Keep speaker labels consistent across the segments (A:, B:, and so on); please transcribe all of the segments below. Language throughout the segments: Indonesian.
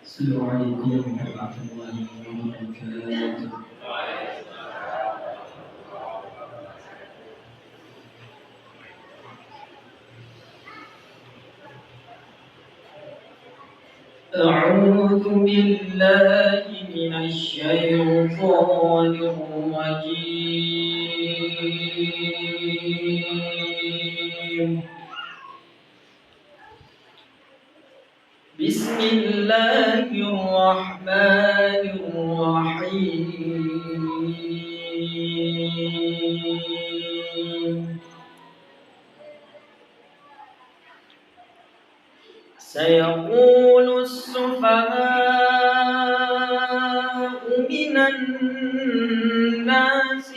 A: السلام عليكم ورحمة الله وبركاته. أعوذ بالله من الشيطان الرجيم. بسم الله الرحمن الرحيم. سيقول السفهاء من الناس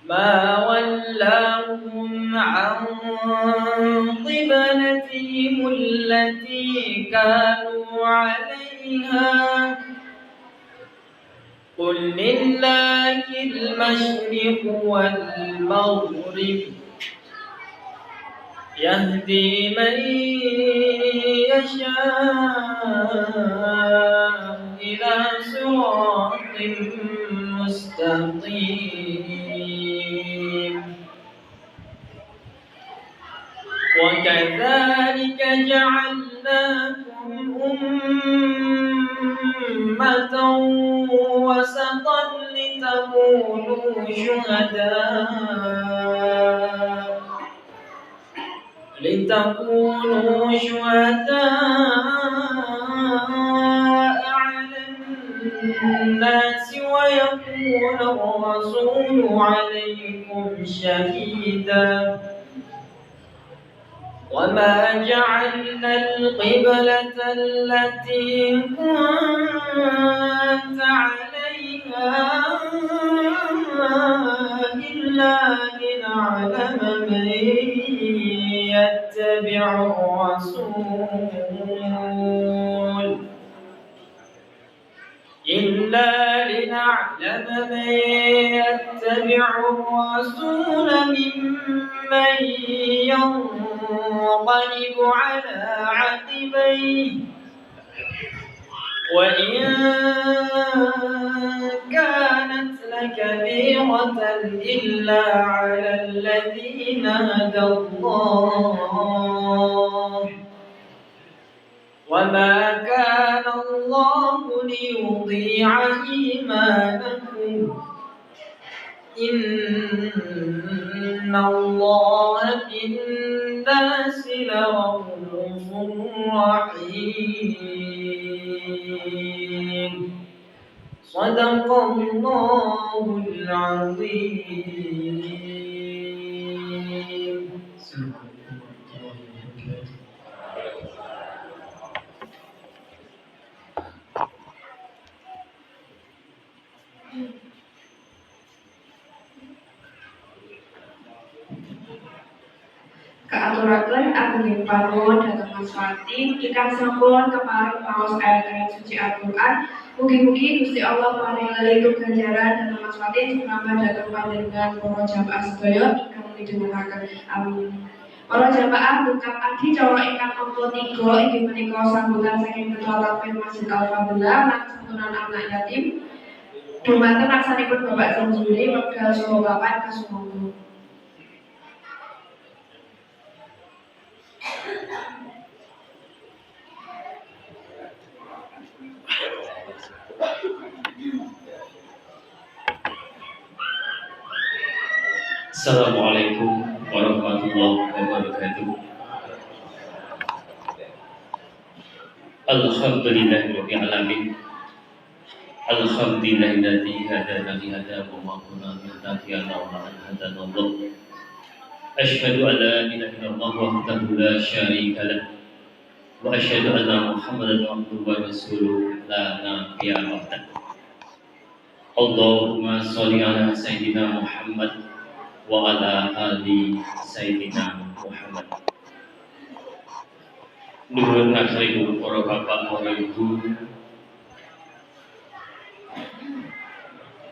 A: ما ولاهم عن قبلتهم التي كانوا عليها قل لله المشرق والمغرب يهدي من يشاء إلى صراط مستقيم. وكذلك جعلناكم أمة وسطا لتكونوا شهداء على الناس ويكون الرسول عليكم شهيدا. وما جعلنا القبلة التي كنت عليها إلا لنعلم من يتبع الرسول ممن ينقلب على عقبيه وإن كانت لكبيرة إلا على الذين هدى الله وما كان الله ليضيع إيمانكم إن الله بالناس لرءوف رحيم. صدق الله العظيم.
B: Kaaturaken ageng panuwun dhateng Mas Wati ingkang sampun kepareng maos ayat-ayat suci Al-Qur'an. Mugi-mugi Gusti Allah paring itu ganjaran dhateng Mas Wati sumrambah dhateng panjenengan para jamaah sedaya ingkang midhangetaken. Amin. Para jamaah bukan adi cara ingkang angka 3 inggih menika sambutan saking Ketua Tapir Masjid Al-Fadhillah lan santunan anak yatim. Dumateng laksanipun Bapak Jamzuri wekdal saha Bapak kasumangga.
C: Assalamualaikum warahmatullahi wabarakatuh. Alhamdulillahirabbil alamin. Alhamdulillahilladzi hadana li hadza wa ma kunna linahtadiya lawla an hadana Allah. Asyhadu an la ilaha illallah wahdahu la syarika lah wa asyhadu anna Muhammadan abduhu wa rasuluh la nabiyya ba'dah. Allahumma sholli ala sayyidina Muhammad wa ala ali sayyidina Muhammad. Nuhun ngaturipun para bapak, para ibu,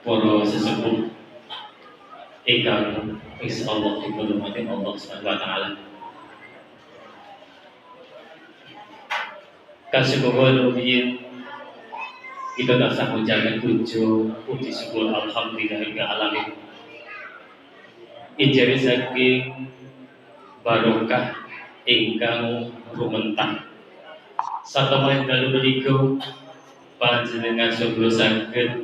C: para sesepuh ingkang insyaallah dipurmati Allah Subhanahu wa taala. Kasebab rumiyin kita tansah ngucapkan puji syukur alhamdulillahil alamin. Ijari saking barokah ingkang rumentah satemah dalu menika panjenengan sebelum saged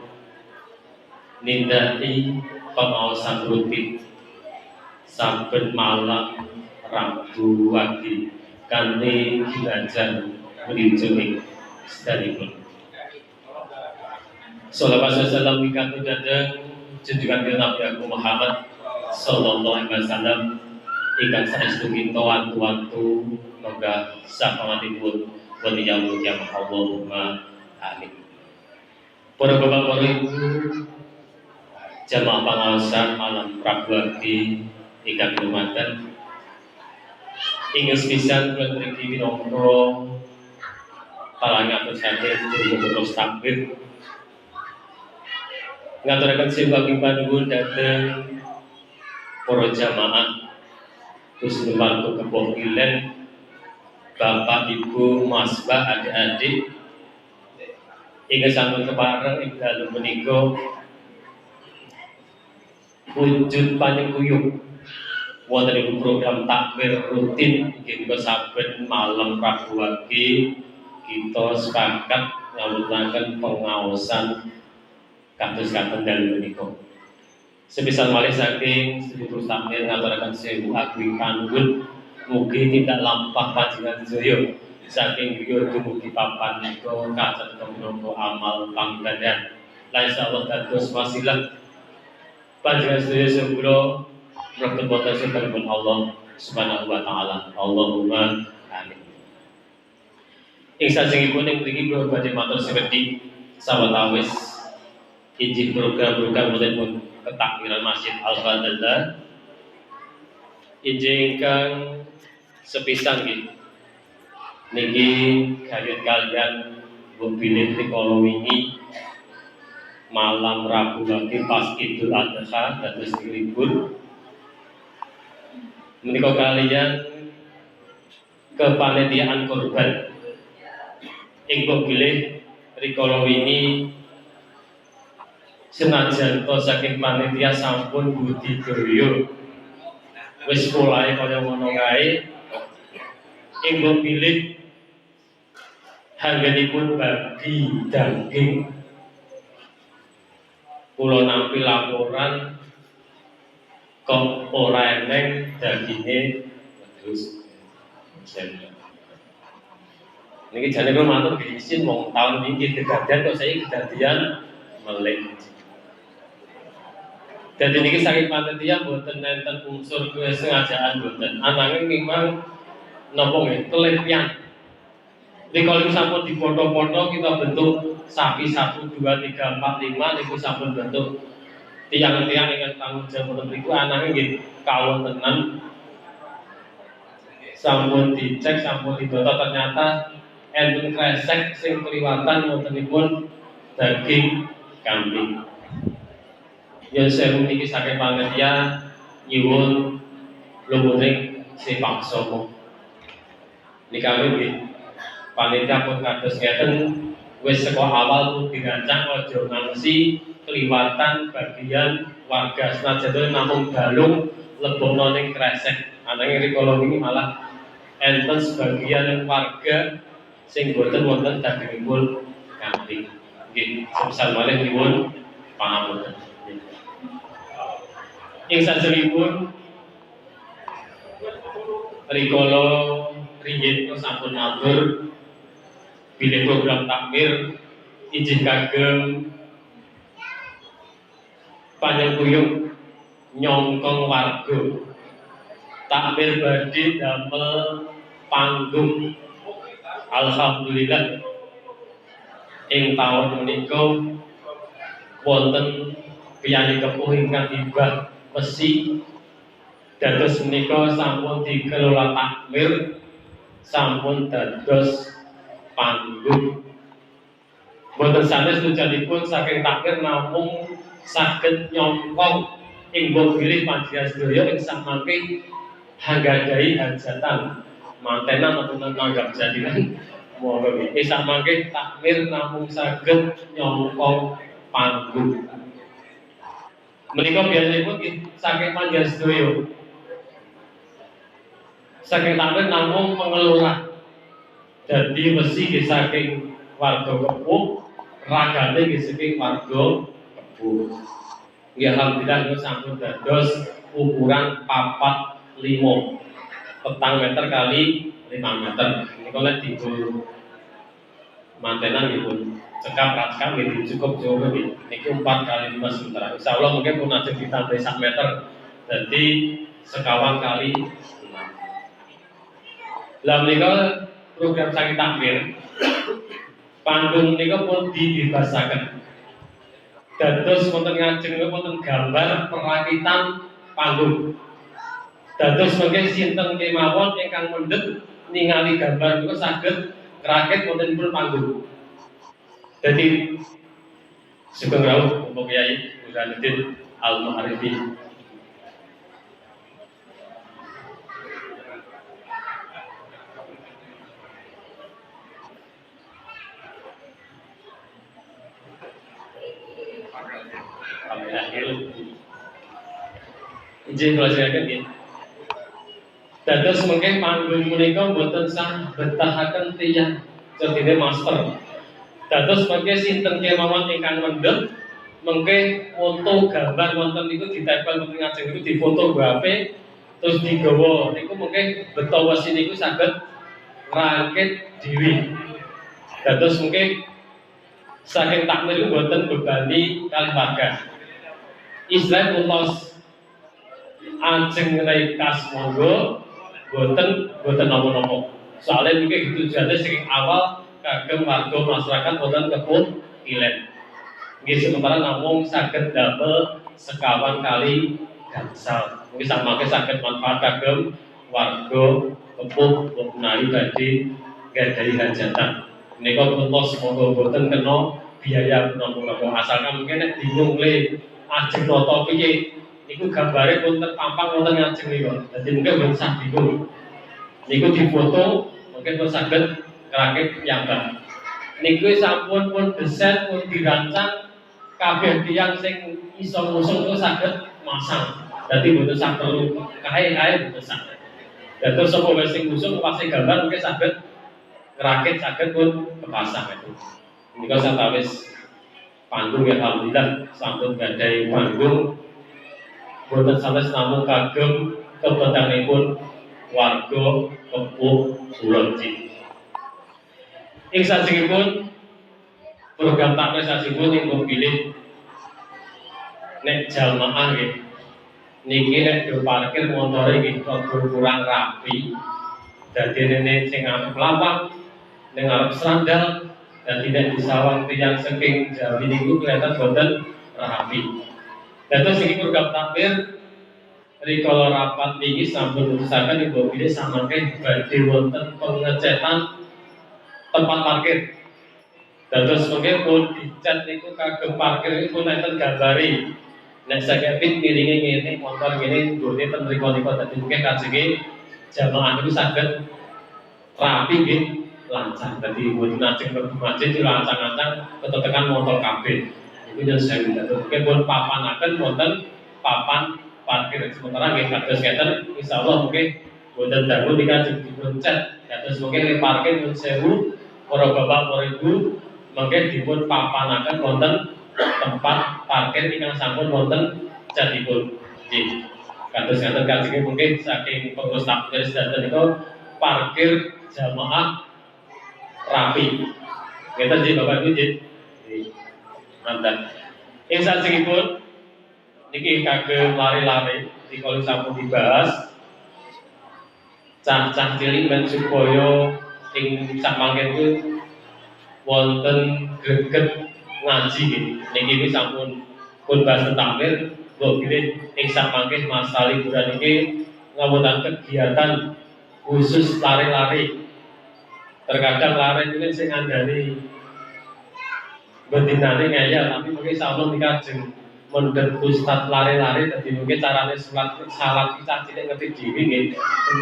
C: nindaki pengawasan rutin saben malam Rabu wagi kanthi belajar menuju ing sedanipun. Shalawat salam ingkang dhateng junjungan Nabi Muhammad sallallahu alaihi wasallam ingkang saestu kita wantu-wantu moga sapangatipun wonten yang Allahumma amin. Para bapak, para ibu, jamaah pengawasan malam Rabu wagi ingkang dumateng ing sepisan kula mriki minangka palangan saking terus takbir ngaturaken sembah panuwun dhateng para jamaah khusus bantu kepokilan Bapak Ibu Mas Mbak adik-adik ingkang sampun kepareng ing dalem menika wujud panyengkuyung wonten program takbir rutin inggih saben malam Rabu wagi kita sepakat ngawulaken pengaosan kados katen dalem menika. Sebisa malih saking Sedulur Takmir ngaturaken sewu ageng panuwun mugi tidak lampah panjenengan sedaya saking griya dumugi papan menika kacatet menapa amal panggadhan. La insyaallah dados wasilah panjenengan sedaya sepura mrebet wonten sirnipun Allah Subhanahu wa taala. Allahumma amin. Ing sajengipun ing mriki kula badhe matur sewedi sawetawis injih program-program wonten ketakmiran Masjid Al-Fadhillah injih ingkang sepisan niki kaliyan kalian bilih rikala wingi malam Rabu wagi pas Idul Adha dados libur menika kalian kepanitiaan korban ing bilih rikala wingi senajan to saking panitia sampun budidaya wis mulai kaya ngono kae ing pilih harganipun bagi daging kula nampi laporan kok ora eneng daginge terus niki jane kula matur izin wong taun niki kedadian kok saiki kedadian melih. Dadi niki saking panitia boten nenten unsur kesengajaan boten. Ananging memang napa nggih keletian. Jadi kalau sampun dipoto-foto kita bentuk sapi 1, 2, 3, 4, 5 niku sampun bentuk tiang-tiang ingkang tanggung jawab niku ananging nggih kawontenan sampun dicek sampun didata ternyata enten kresek sing kliwatan wontenipun daging kambing. Ya sewu niki saking panitia nyuwun lumuring Sipak Somo. Nikah nggih panitia pun kados ngeten wis saka awal pun dirancang aja ngangsi kliwatan bagian warga senajan namung balung lebokno ning kresek. Ananging rikala niki malah enten sebagian warga sing boten wonten dagingipun kambing. Nggih, sebesar malih nyuwun pangapunten. Ing sajengipun rikala riyin sampun matur bilih program takmir izin kagem panyengkuyung nyongkong warga takmir badhe damel panggung. Alhamdulillah ing taun menika wonten piyani kepuh ingkang hibah Mesi dados menika sampun dikelola takmir sampun dados panggung. Boten sanes tujuanipun saking takmir namung saged nyongkong ing bilih panjenengan sedaya ing samangke hanggadhahi hajatan mantenan ataupun nanggap jadilan monggo nggih samangke takmir namung saged nyongkong panggung. Menika biasanipun saking panjenengan sedaya saking takmir namung mengelola. Jadi mesti saking warga Kepuh, ragane nggih saking warga Kepuh. Nggih alhamdulillah niku sampun dados ukuran 4 5 meter kali 5 meter. Niku lek digo mantenan nggih pun cekap raskam nggih cukup jauh nggih. Niku 4 kali 5 sementara. Insyaallah mungkin pun ajeng ditambah 1 meter. Jadi sekawan kali 5. Lah menika program saking takmir panggung menika pun dibebasaken. Dados wonten ngajeng wonten gambar perakitan panggung. Dados mungkin sinten kemawon ingkang mendhet ningali gambar niku saged ngrakit wontenipun panggung. Dadi sugeng rawuh Bapak Kyai Burhanuddin Al-Ma'arifi. Izin kula jenengan nggih. Dados mungkin panggung menika boten sah betahaken tiyang jadine master. Dados mungkin sinten kemawon ingkang mendhet mengke foto gambar wonten niku ditempel wonten ngajeng niku difoto nggo HP terus digawa niku mungkin beto wesi niku saged ngrakit dhewe. Dados mungkin saking takmir niku boten bebani kalih warga. Istilah ulos ajeng rekas monggo boten napa-napa. Soalnya mungkin tujuannya saking awal kagem warga masyarakat boten Kepuh Ilen. Nggih sementara namung saged damel sekawan kali gangsal. Mungkin samangke saged manfaat kagem warga Kepuh menawi badhe gadhahi hajatan. Menika ulos monggo boten kena biaya napa-napa. Asalkan mungkin nek bingung le ajeng nata piye niku gambare pun terpampang wonten ngajeng niku. Dadi mungkin mboten usah bingung. Niku difoto mungkin pun saged ngrakit piyambak. Niku sampun pun desain pun dirancang kabeh tiyang sing iso ngusung niku saged masang. Dadi mboten sak perlu kae mboten sak. Dados sapa wae sing ngusung pasti gambar mungkin saged ngrakit saged pun kepasang itu. Niku sawetawis panggung ya alhamdulillah sampun gadhahi panggung boten sanes namung kagem kepentinganipun warga Kepuh Kulon Cik. Ing sajengipun program takbir sajipun niku pilih nek jamaah nggih. Niki nek do parkir montore nggih kurang rapi. Dadi rene sing arep lapak ning arep sandal dan tidak disawang tiyang saking Jawi niku kelihatan boten rapi. Dados iki program takbir rikala rapat niki sampun usahaken ibu pilih samangke badhe wonten pengecetan tempat parkir. Dados mungkin pun dicat niku kagem parkir niku enten gambare. Nek sakepin miringe ngene motor ngene nggone ten mriku-mriku dadi mungkin kajenge jamaah niku saged rapi nggih lancar. Dadi mboten ajeng mlebu masjid lancang-lancang ketetekan motor kabeh. Iku yen sewu dados mungkin pun papanaken wonten papan parkir sementara nggih kados ngeten insyaallah mungkin boten dangu nika dipun cat. Dados mungkin parkir pun sewu para bapak para ibu mungkin dipun papanaken wonten tempat parkir ingkang sampun wonten catipun. Nggih. Kados ngaten kajenge mungkin saking pengurus takbir sedanten niku parkir jamaah rapi. Ngeten nggih Bapak Ibu nggih. Mantap. Ing sajengipun niki kagem lari-lari dikala sampun dibahas cah-cah cilik men supaya ing samangken itu wonten greget ngaji niki wis sampun pun bahas takbir mbok bilih ing samangke masa liburan iki ngawonten kegiatan khusus lari-lari. Terkadang lari itu sing ngandani bedinane ngeyel tapi mungkin sampun dikajeng mundhet ustad lari-lari dadi mungkin carane salat kita cilik ngerti dhewe nggih.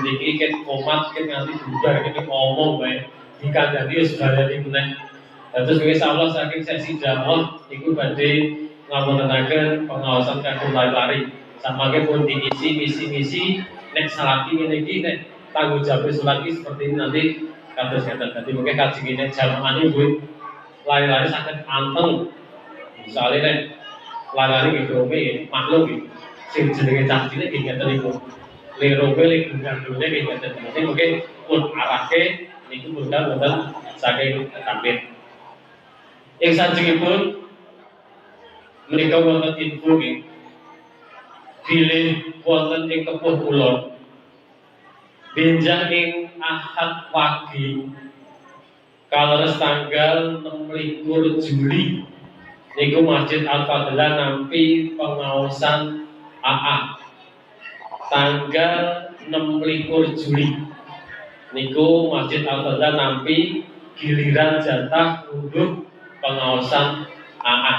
C: Niki ket komat ket nganti bubar ket ngomong wae dikandani wis baleni meneh. Terus insyaallah saking sesi jamaah iku badhe ngawontenaken pengawasan kanggo lari-lari. Samangke pun diisi misi-misi nek salati ngene iki nek tanggung jawab salat iki seperti ini nanti kados ngeten. Dadi mungkin kajeng nek jamaah niku lari-lari saged anteng. Misale nek lari gitu maklum iki sing jenenge cah cilik nggih ngeten niku. Lerowe le gandone nggih ngeten. Dadi mungkin pun arahke niku mundhal wonten saking takbir. Ing sajengipun menika wonten info nggih bilih wonten ing Kepuh Kulon benjang ing Ahad wage kaleres tanggal 26 Juli niku Masjid Al-Fadlah nampi pengaosan AA tanggal 26 Juli niku Masjid Al-Fadlah nampi giliran jatah untuk pengaosan AA.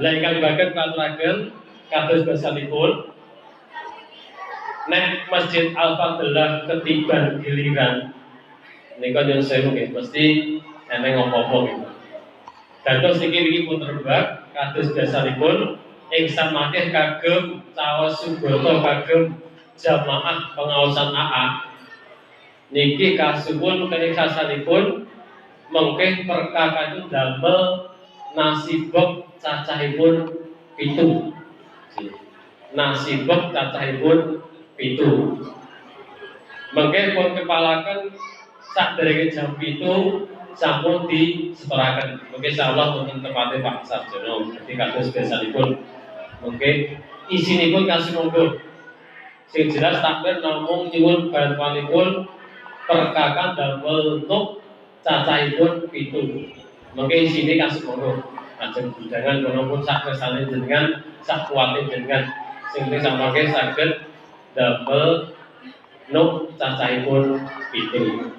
C: Lah ingkang baget katuraken kados basanipun nek Masjid Al-Fadlah ketiban giliran nika nyuwun sewu nggih mesti eneng apa-apa nggih. Dados niki pun rebak kados basanipun ing samangke kagem caos subata kagem jamaah pengaosan AA niki kasuwun keikhlasanipun mengke perkaka itu damel nasibok cacahipun 7. Nasibok cacahipun 7. Mengke pun kepalaken saderenge jam 7 sampun disetoraken. Mengke insyaallah wonten tepate Pak Sarjono. Dadi kados biasanipun mengke isinipun kasumangga. Sing jelas takbir namung nyuwun bantuanipun perkakan damel untuk cacahipun 7. Mengke isine kasumangga. Ajeng budangan kono pun sak kersane jenengan, sak kuwate jenengan. Sing penting samangke saged damel nuk cacahipun 7.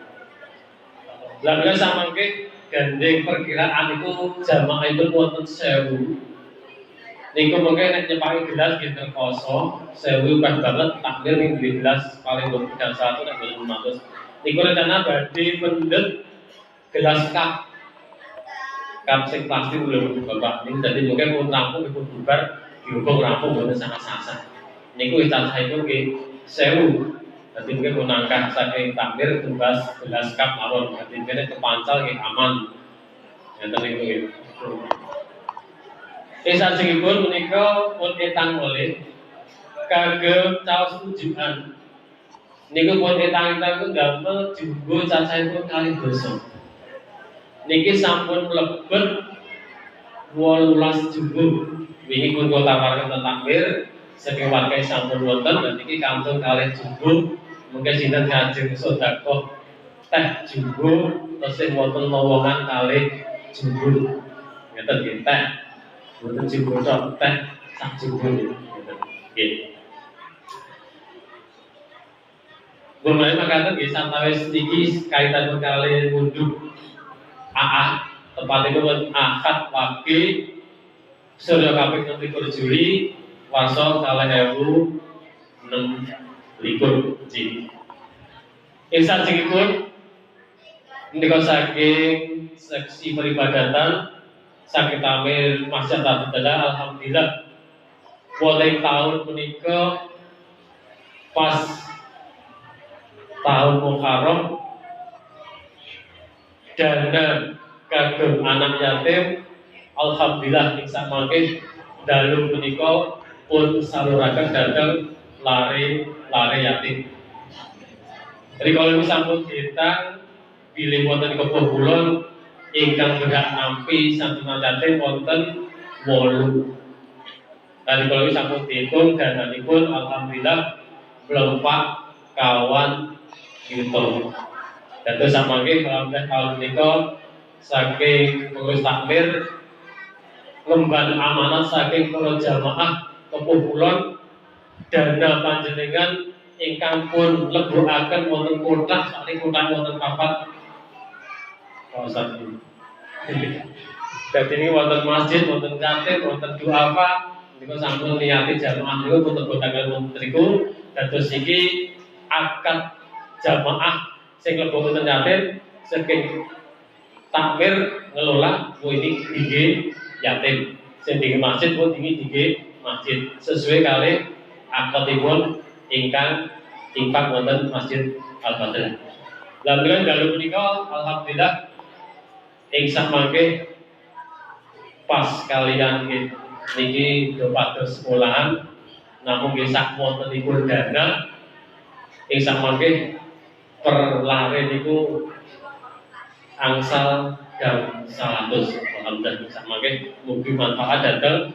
C: Lah menika samangke gandeng perkiraan itu jamaahipun wonten 1000. Niku mengke nek nyepaki gelas gitu kosong 1000 pas banget takbir ning gelas paling boten 1 nek boten 500. Niku rencana badhe mendhet gelas kap sing plastik lho Bapak. Ini dadi mungkin pun rampung pun bubar dihubung rampung boten sangat-sangat. Niku cacahipun nggih 1000. Dadi mungkin pun angkat saking takbir tumbas gelas kap mawon. Dadi kene kepancal nggih aman. Ngeten niku nggih. Sajengipun menika pun etang oleh kagem caos ujukan. Niku pun etang-etang ku damel jumbo cacahipun 2. niki sampun mlebet 18 jumbuh. Wingi pun kula tawarken takmir saking warga sampun wonten dan niki kantun kalih jumbuh. Mungkin sinten ngajeng sedekah teh jumbuh tesih wonten lowongan kalih jumbuh. Ngeten nggih teh. Boten jumbuh tok teh sak jumbuh ngeten. Nggih. Mulai makaten nggih santawis niki kaitan kalih ngundhuh AA tepatipun Ahad Wage Surya kaping 26 Juli warsa 2026 Ji. Ing sajengipun menika saking seksi peribadatan saking tamir Masjid Al-Fatihah alhamdulillah wonten tahun menika pas tahun Muharram dana kagem anak yatim alhamdulillah ing samangke dalu menika pun saluraken dhateng lare yatim. Jadi kalau sampun ditang bilih wonten kepuh kulon ingkang berhak nampi santunan yatim wonten 8. Dan kalau sampun dihitung dananipun alhamdulillah mlempak kawan yuto. Dados samangke alhamdulillah tahun menika saking pengurus takmir lemban amanat saking para jamaah kepuh kulon dana panjenengan ingkang pun lebokaken wonten kotak sakniki kotak wonten papat kawasan ini. Dadi ini wonten masjid, wonten yatim, wonten duafa niku sampun niyati jamaah niku pun lebokaken wonten mriku dados iki akad jamaah sing lebok wonten yatim saking takmir ngelola ini tinggi yatim sing tinggi masjid pun tinggi masjid sesuai kali akadipun ingkang infak wonten Masjid Al-Fatihah. Lan dalu menika alhamdulillah ing samangke pas kalian niki do pados sekolahan namung nggih sak wontenipun dana ing samangke per lare niku angsal jam 100 alhamdulillah samangke mugi manfaat dhateng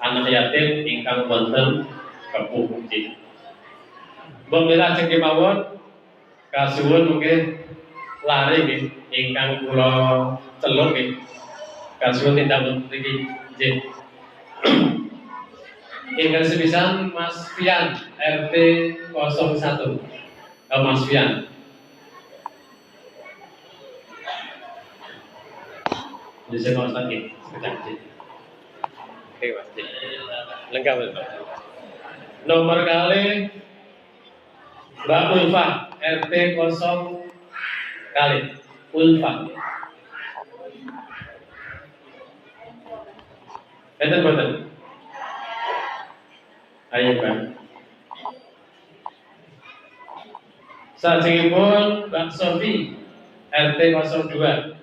C: anak yatim ingkang wonten kepuh nggih. Pemirsa cek kemawon kasuwun mungkin lari nggih ingkang kula celuk nggih kasuwun tindak mriki nggih. Ingkang sepisan Mas Fian RT 01. Mas Fian. Bisa Mas lagi sekedar nggih. Oke Mas. Lengkap Mas. Nomor kali Mbak Ulfa RT 0 kali Ulfa. Betul. Ayo Mbak. Sajengipun Mbak Sofi RT 02.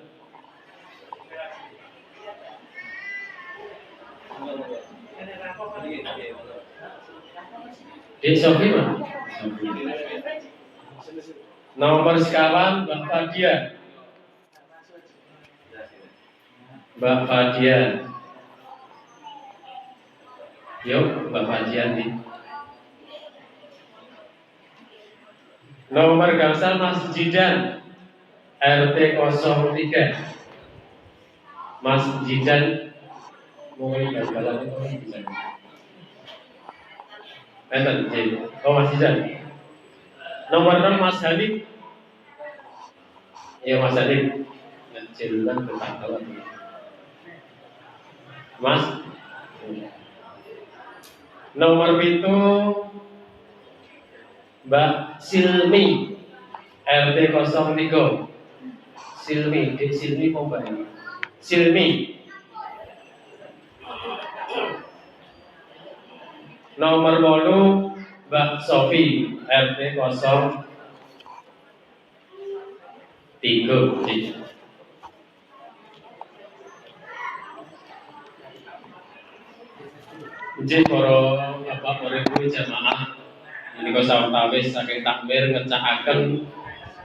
C: Dek Sofi mah. Nomor sekawan Mbak Fadia. Mbak Fadia. Yuk Mbak Fadia nih. Nomor gangsal Mas Jidan RT 03. Mas Jidan mulai bal-balan itu bisa. Mas Jidan. Nomor 6 Mas Hanif. Ya Mas Hanif. Ngecilan ketangkalan. Mas. Nomor 7 Mbak Silmi RT 03. Silmi, Dek Silmi mau Mbak ini. Silmi. Nomor 8 Mbak Sofi RT 03. Nggih para bapak ibu jamaah menika sawetawis saking takmir ngecakaken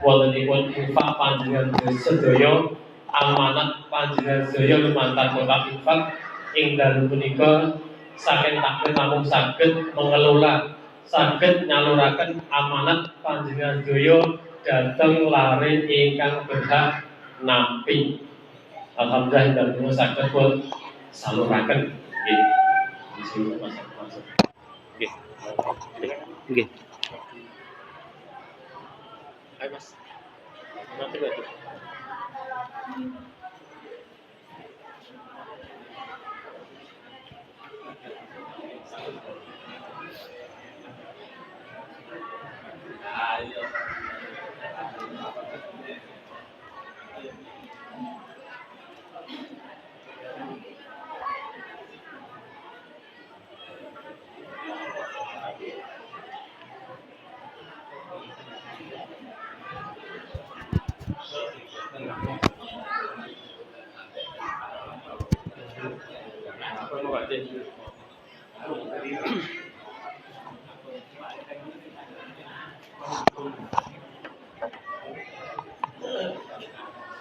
C: wontenipun infak panjenengan sedaya amanat panjenengan sedaya lumantar kotak infak ing dalem punika saking takmir namung saged mengelola saged nyaluraken amanat panjenengan sedaya dhateng lare ingkang berhak nampi. Alhamdulillah dalem punika saged pun saluraken nggih. Bismillah masuk. Nggih. Nggih. Ayo Mas. Nanti lagi.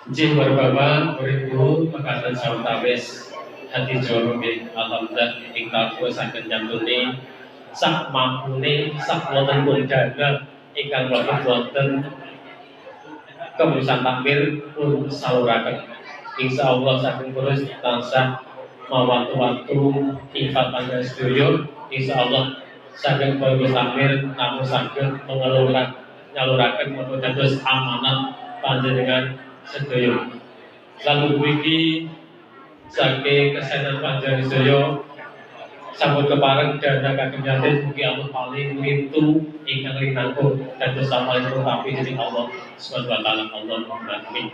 C: Jin Bapak, Ibu, mekaten sawetawis hati Jawa nggih alhamdulillah ing tabuh saged nyantuni sak mampune sak wontenipun dana ingkang mlebet wonten kemusan takmir pun saluraken. Insyaallah saking terus tansah mawantu-wantu infak panjenengan sedaya insyaallah saking kemusan takmir namung saged mengelola nyaluraken menawi dados amanat panjenengan sedaya. Lalu mriki saking kesehatan panjenengan sedaya sampun kepareng dana kagem yatim mugi Allah paling pintu ingkang rinangkul dados sampalipun tapi dening Allah Subhanahu wa taala. Allahumma amin.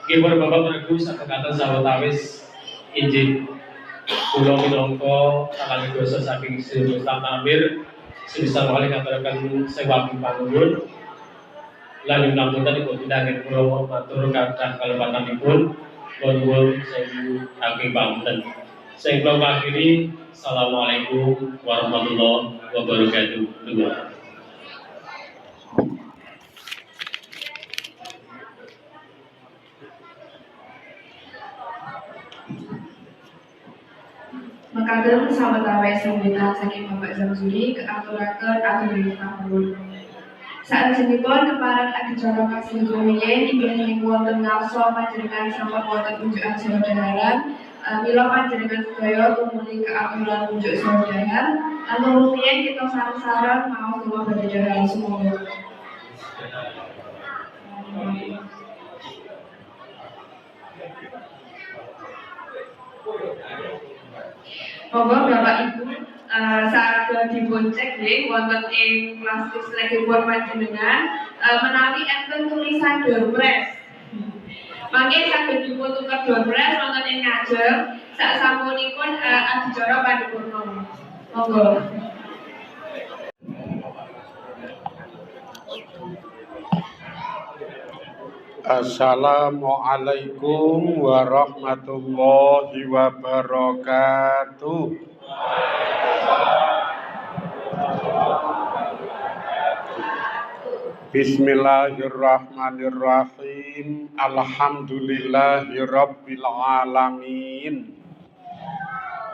C: Nggih para bapak ibu sakekaten sawetawis injil kula minangka saking dosa saking sedaya takmir sebisa kali ngaturaken sewa panuwun lan lanjutan ibu tindakan kula matur kathah kalepatanipun nuwun sewu ageng pamunten. Sing kula akhiri, assalamualaikum warahmatullahi wabarakatuh.
B: Mekaten sawetawis sambutan saking Bapak Zamzuri keaturaken ageng panuwun. Saenjipun kepareng adicara kasih rumiyin inggih wonten ngarsa panjenengan sampun wonten unjukan saudara. Mila panjenengan sedaya tumuli keaturan unjuk saudara. Lan rumiyin kita sareng-sareng mau doa berdahara semoga. Monggo Bapak Ibu saged dibonceng nggih wonten ing plastik slekipun panjenengan menawi enten tulisan doorpress. Mangke saged dipun tuker doorpress wonten ing ngajeng sasampunipun adicara paripurna. Monggo.
D: Assalamualaikum warahmatullahi wabarakatuh. Bismillahirrahmanirrahim. Alhamdulillahirabbil alamin.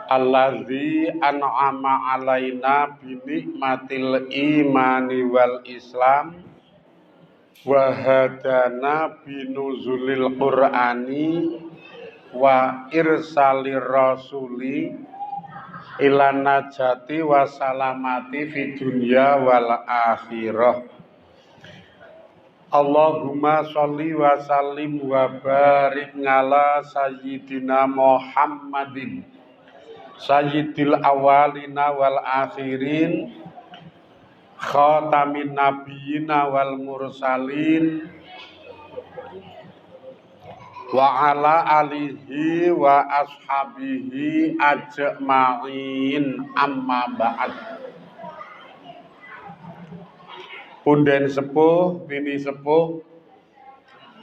D: Allazi an'ama alaina bi nikmatil imani wal islam wa hadana binuzulil qur'ani wa irsalir rasuli ilan najati wa salamati fid dunya wal akhirah. Allahumma sholli wa sallim wa barik ala sayyidina Muhammadin sayyidil awalina wal akhirin khatamin nabiyina wal mursalin wa ala alihi wa ashabihi ajma'in amma ba'd. Punden sepuh, bini sepuh,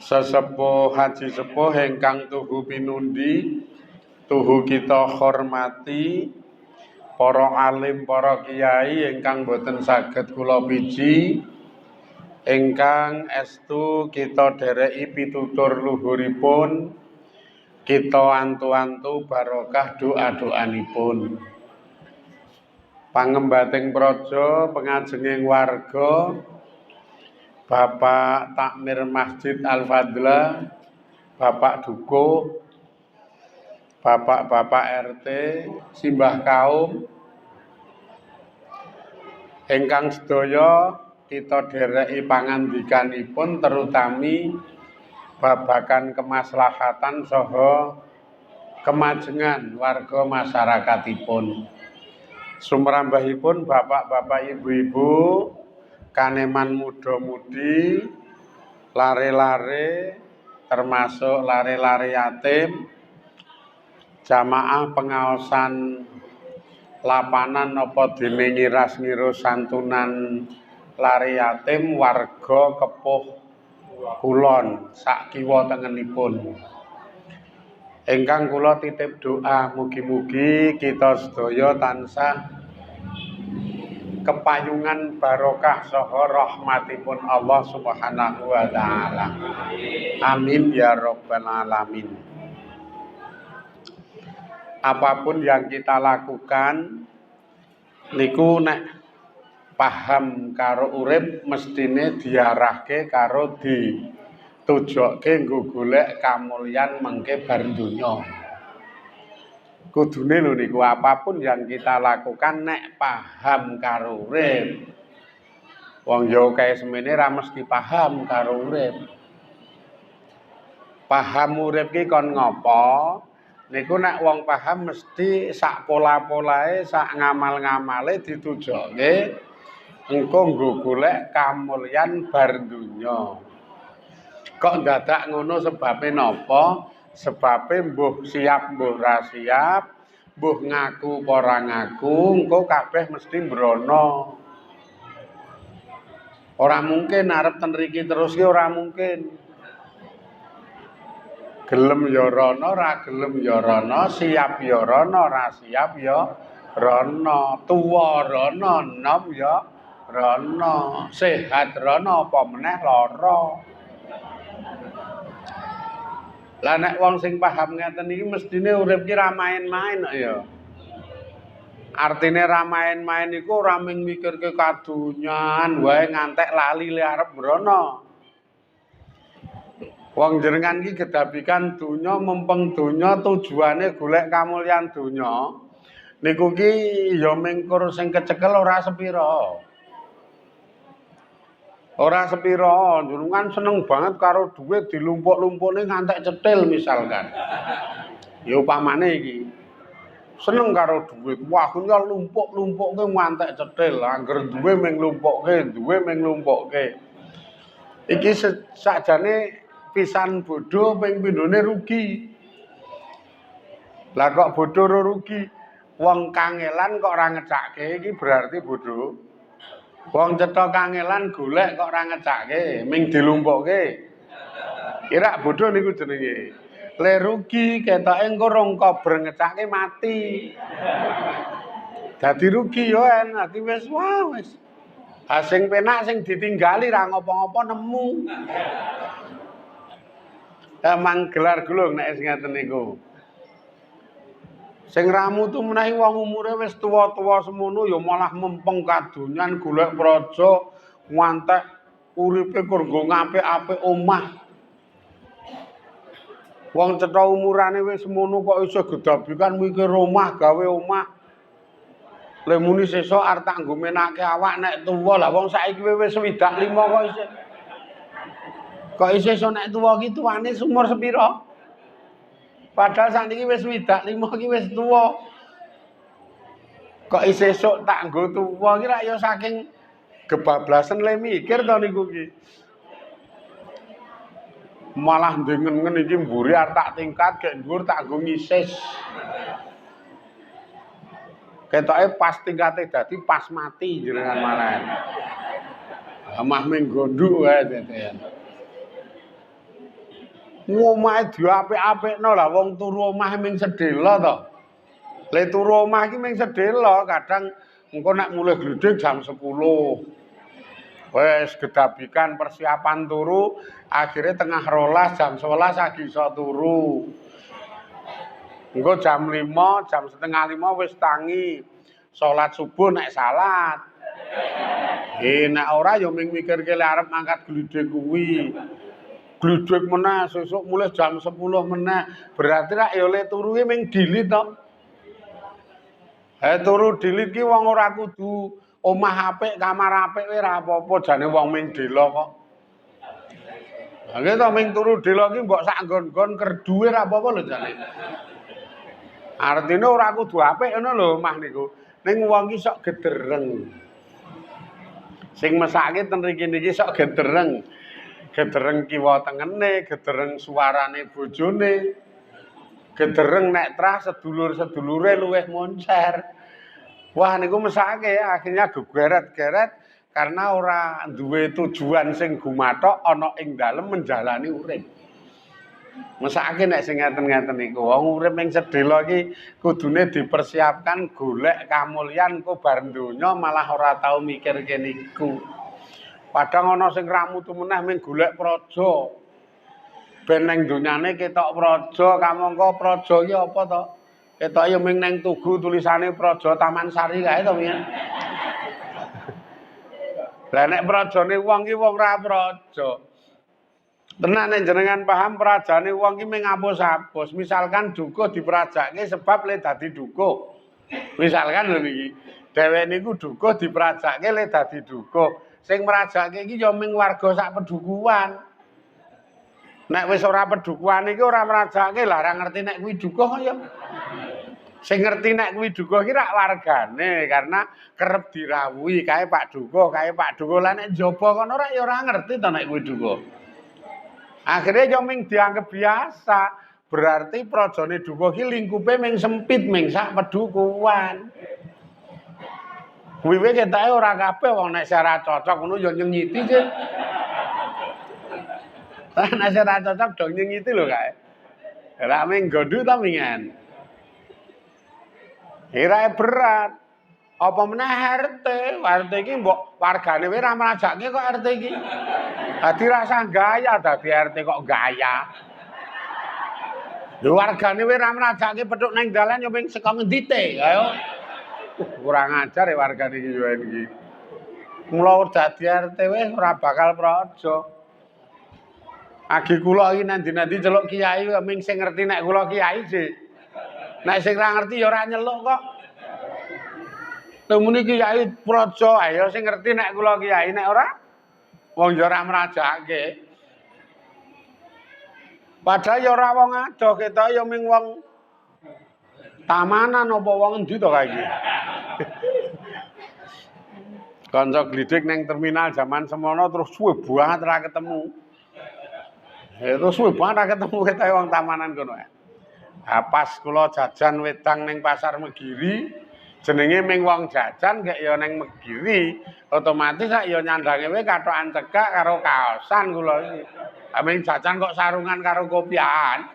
D: sesepuh haji sepuh ingkang tuhu pinundi, tuhu kita hormati, para alim, para kiai ingkang boten saged kula piji, ingkang estu kita dhereki pitutur luhuripun, kita antu-antu barokah doa-doanipun. Pangembating praja, pengajenging warga, Bapak Takmir Masjid Al-Fadlah, Bapak Dukuh, Bapak-bapak RT, simbah kaum, ingkang sedaya kita dhereki pangandikanipun terutami babagan kemaslahatan saha kemajengan warga masyarakatipun. Sumrambahipun bapak-bapak ibu-ibu, kaneman muda-mudi, lare-lare termasuk lare-lare yatim, jamaah pengaosan lapanan apa dene ngiras-ngirus santunan lare yatim warga Kepuh Kulon sak kiwa tengenipun. Ingkang kula titip doa mugi-mugi kita sedaya tansah kepayungan barokah saha rahmatipun Allah Subhanahu wa taala. Amin ya rabbal alamin. Apapun yang kita lakukan niku nek paham karo urip mestine diarahke karo ditujokke nggo golek kamulyan mengke bar donya. Kudune lho niku apapun yang kita lakukan nek paham karo urip. Wong yo kae semene ra mesti paham karo urip. Paham urip ki kon ngopo? Niku nek wong paham mesti sak pola-polae, sak ngamal-ngamale ditujokke engko nggo golek kamulyan bar donya. Kok dadak ngono sebabe napa? Sebabe mbuh siap mbuh ra siap, mbuh ngaku apa ora ngaku, engko kabeh mesti mbrono. Ora mungkin arep ten mriki terus ki ora mungkin. Gelem ya rono, ra gelem ya rono, siap ya rono, ra siap ya rono, tuwa rono, enom ya rono, sehat rono, apa meneh lara. Lah nek wong sing paham ngeten iki mestine urip ki ra main-main kok ya. Artine ra main-main iku ora mung mikirke kadonyan wae ngantek lali le arep mrono. Wong jenengan iki gedabikan donya mempeng donya tujuane golek kamulyan donya. Niku ki ya mingkur sing kecekel ora sepira. Ora sepira, jenengan seneng banget karo duit dilumpuk-lumpukne ngantek cetil misalkan. Ya upamane iki. Seneng karo duit. Wah, kuwi lumpuk-lumpukke ngantek cetil, angger duwe ming lumpukke, duwe ming lumpukke. Iki sakjane pisan bodho ping pindhone rugi. Lah kok bodho rugi? Wong kangelan kok ora ngecakke iki berarti bodho. Wong cetha kangelan golek kok ora ngecakke, ming dilumpukke. Kira bodho niku jenenge. Le rugi ketoke engko rong kober ngecakke mati. Dadi rugi yo dadi wis wis. Sing penak sing ditinggali ra ngopo-ngopo nemu. Emang gelar gulung nek sing ngaten niku. Sing ramu tu menawi wong umure wis tuwa-tuwa semono ya malah mempeng kadonyan golek praja ngantek uripe kur nggo ngapik-apik omah. Wong cetha umurane wis semono kok iso gedabikan mikir omah gawe omah. Le muni sesuk arep tak nggo menake awak nek tuwa lah wong saiki wis 25 kok isih. Kok isih iso nek tuwa ki tuane umur sepira? Padahal sakniki wis 25 ki wis tuwa. Kok isih esuk tak nggo tuwa ki rak ya saking gebablasen le mikir to niku ki. Malah ndengen iki mburi arep tak tingkat gek dhuwur tak nggo ngisis. Ketoke pas tingkate dadi pas mati jenengan marahan. Amah ming gonduk wae tetean. Omahe diapik-apikno lah wong turu omah ming sedhela to. Le turu omah iki ming sedhela, kadang engko nek mulih gledhek jam 10. Wes gedabikan persiapan turu, akhirnya tengah rolas jam 11 lagi iso turu. Engko jam 5, jam setengah 5 wis tangi. Salat subuh nek salat. Nek ora ya ming mikirke lek arep ngangkat gluduk kuwi. Gluduk meneh sesuk mulai jam 10 meneh. Berarti rak ya le turu ming dilit to. Turu dilit ki wong ora kudu omah apik, kamar apik ora apa-apa jane wong ming dela kok. Lah ki to ming turu dela ki mbok sak nggon-nggon kerduwe ora apa-apa lho jane. Artine ora kudu apik ngono lho omah niku. Ning wong ki sok gedereng. Sing mesake ten mriki niki sok gedereng. Gedereng kiwa tengene, gedereng suarane bojone. Gedereng nek trah sedulur-sedulure luwih moncer. Wah niku mesake akhirnya gegeret-geret karena ora duwe tujuan sing gumathok ana ing dalem menjalani urip. Mesake nek sing ngeten-ngeten niku wong urip ing sedhela iki kudune dipersiapkan golek kamulyan engko bar donya malah ora tau mikirke niku. Padahal ana sing ramutu meneh ming golek praja. Ben ning donyane ketok praja, kamangka praja iki apa to? Ketok ya ming nang tugu tulisane Praja Taman Sari kae to piye. Lah nek prajane wong ki wong ra praja. Tenan nek jenengan paham prajane wong ki ming apus-apus. Misalkan dukuh diprajake sebab le dadi dukuh. Misalkan lho niki. Dheweke niku dukuh diprajake le dadi dukuh. Sing mrajake iki ya ming warga sak pedukuhan. Nek wis ora pedukuhan iki ora mrajake lah ora ngerti nek kuwi dukuh ya. Sing ngerti nek kuwi dukuh ki rak wargane karena kerep dirawuhi kae Pak Dukuh, kae Pak Dukuh. Lah nek njaba kono rak ya ora ngerti to nek kuwi dukuh. Akhire yo ming dianggep biasa. Berarti prajane dukuh ki lingkupe ming sempit ming sak pedukuhan. Kuwi ketoke ora kabeh wong nek ora cocok ngono yo nyengiti sih. Nek ora cocok dong nyengiti lho kae. Ora ming gondhu ta mingan. Irae berat. Apa meneh RT? RT iki mbok wargane wae ra mrajake kok RT iki. Dadi rasa gaya dadi RT kok gaya. Lho wargane wae ra mrajake petuk nang dalan yo ming saka ngendi te? Ayo. Kurang ajar ya wargane iki yo iki. Mula dadi RT wae ora bakal praja. Agi kula iki nanti-nanti celuk kiai ming sing ngerti nek kula kiai sih. Nek sing ra ngerti ya ora nyeluk kok. Temune kiai praja, ayo sing ngerti nek kula kiai nek ora wong ya ora mrajake. Padahal ya ora wong adoh ketok ya ming wong tamanan apa wong endi to kae iki. Kanca glidik nang terminal zaman semono terus suwe banget ora ketemu. Terus suwe banget ora ketemu ketoke wong tamanan kono. Pas kula jajan wedang ning pasar Megiri, jenenge ming wong jajan gek ya ning Megiri, otomatis sak ya nyandange wae kathokan cekak karo kaosan kula iki. Ming jajan kok sarungan karo kopiahan.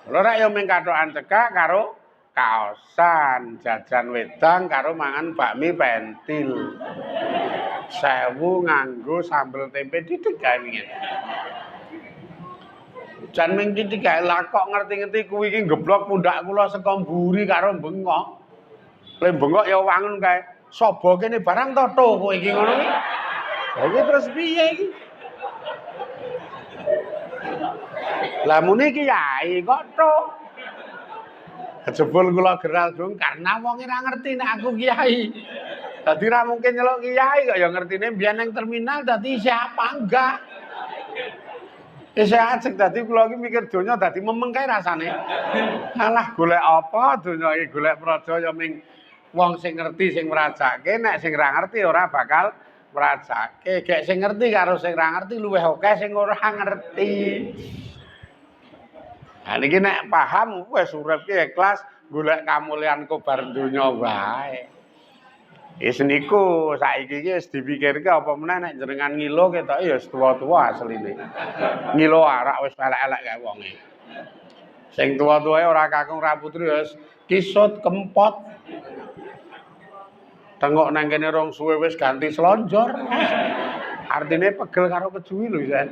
D: Kula rak ya ming kathokan cekak karo kaosan, jajan wedang karo mangan bakmi pentil. 1000 nganggo sambel tempe titik kae wingi. Jan ming titik kae lah kok ngerti-ngerti kuwi iki geblok pundak kula saka mburi karo bengok. Le bengok ya wangun kae. Sobo kene barang to to kowe iki ngono iki. Lah iki terus piye iki? Lah muni kiai kok to. Jebul kula geral dong karena wong ora ngerti nek aku kiai. Dadi ra mungkin nyeluk kiai kok ya ngertine mbiyen ning terminal dadi siapa enggak. Isih ajeg dadi kula iki mikir donya dadi memeng kae rasane. Alah golek apa donya iki golek praja ya ming wong sing ngerti sing mrajake nek sing ra ngerti ora bakal mrajake. Gek sing ngerti karo sing ra ngerti luwih akeh sing ora ngerti. Nah niki nek paham wis urip ki ikhlas golek kamulyan kobar donya wae. Wis niku saiki iki wis dipikirke apa meneh nek jenengan ngilo ketoke ya wis tuwa-tuwa asline. Ngilo arak wis elek-elek kae wonge. Sing tuwa-tuwae ora kakung ra putri wis kisut kempot. Tengok nang kene rong suwe wis ganti slonjor. Artine pegel karo kejuwi lho, Sen.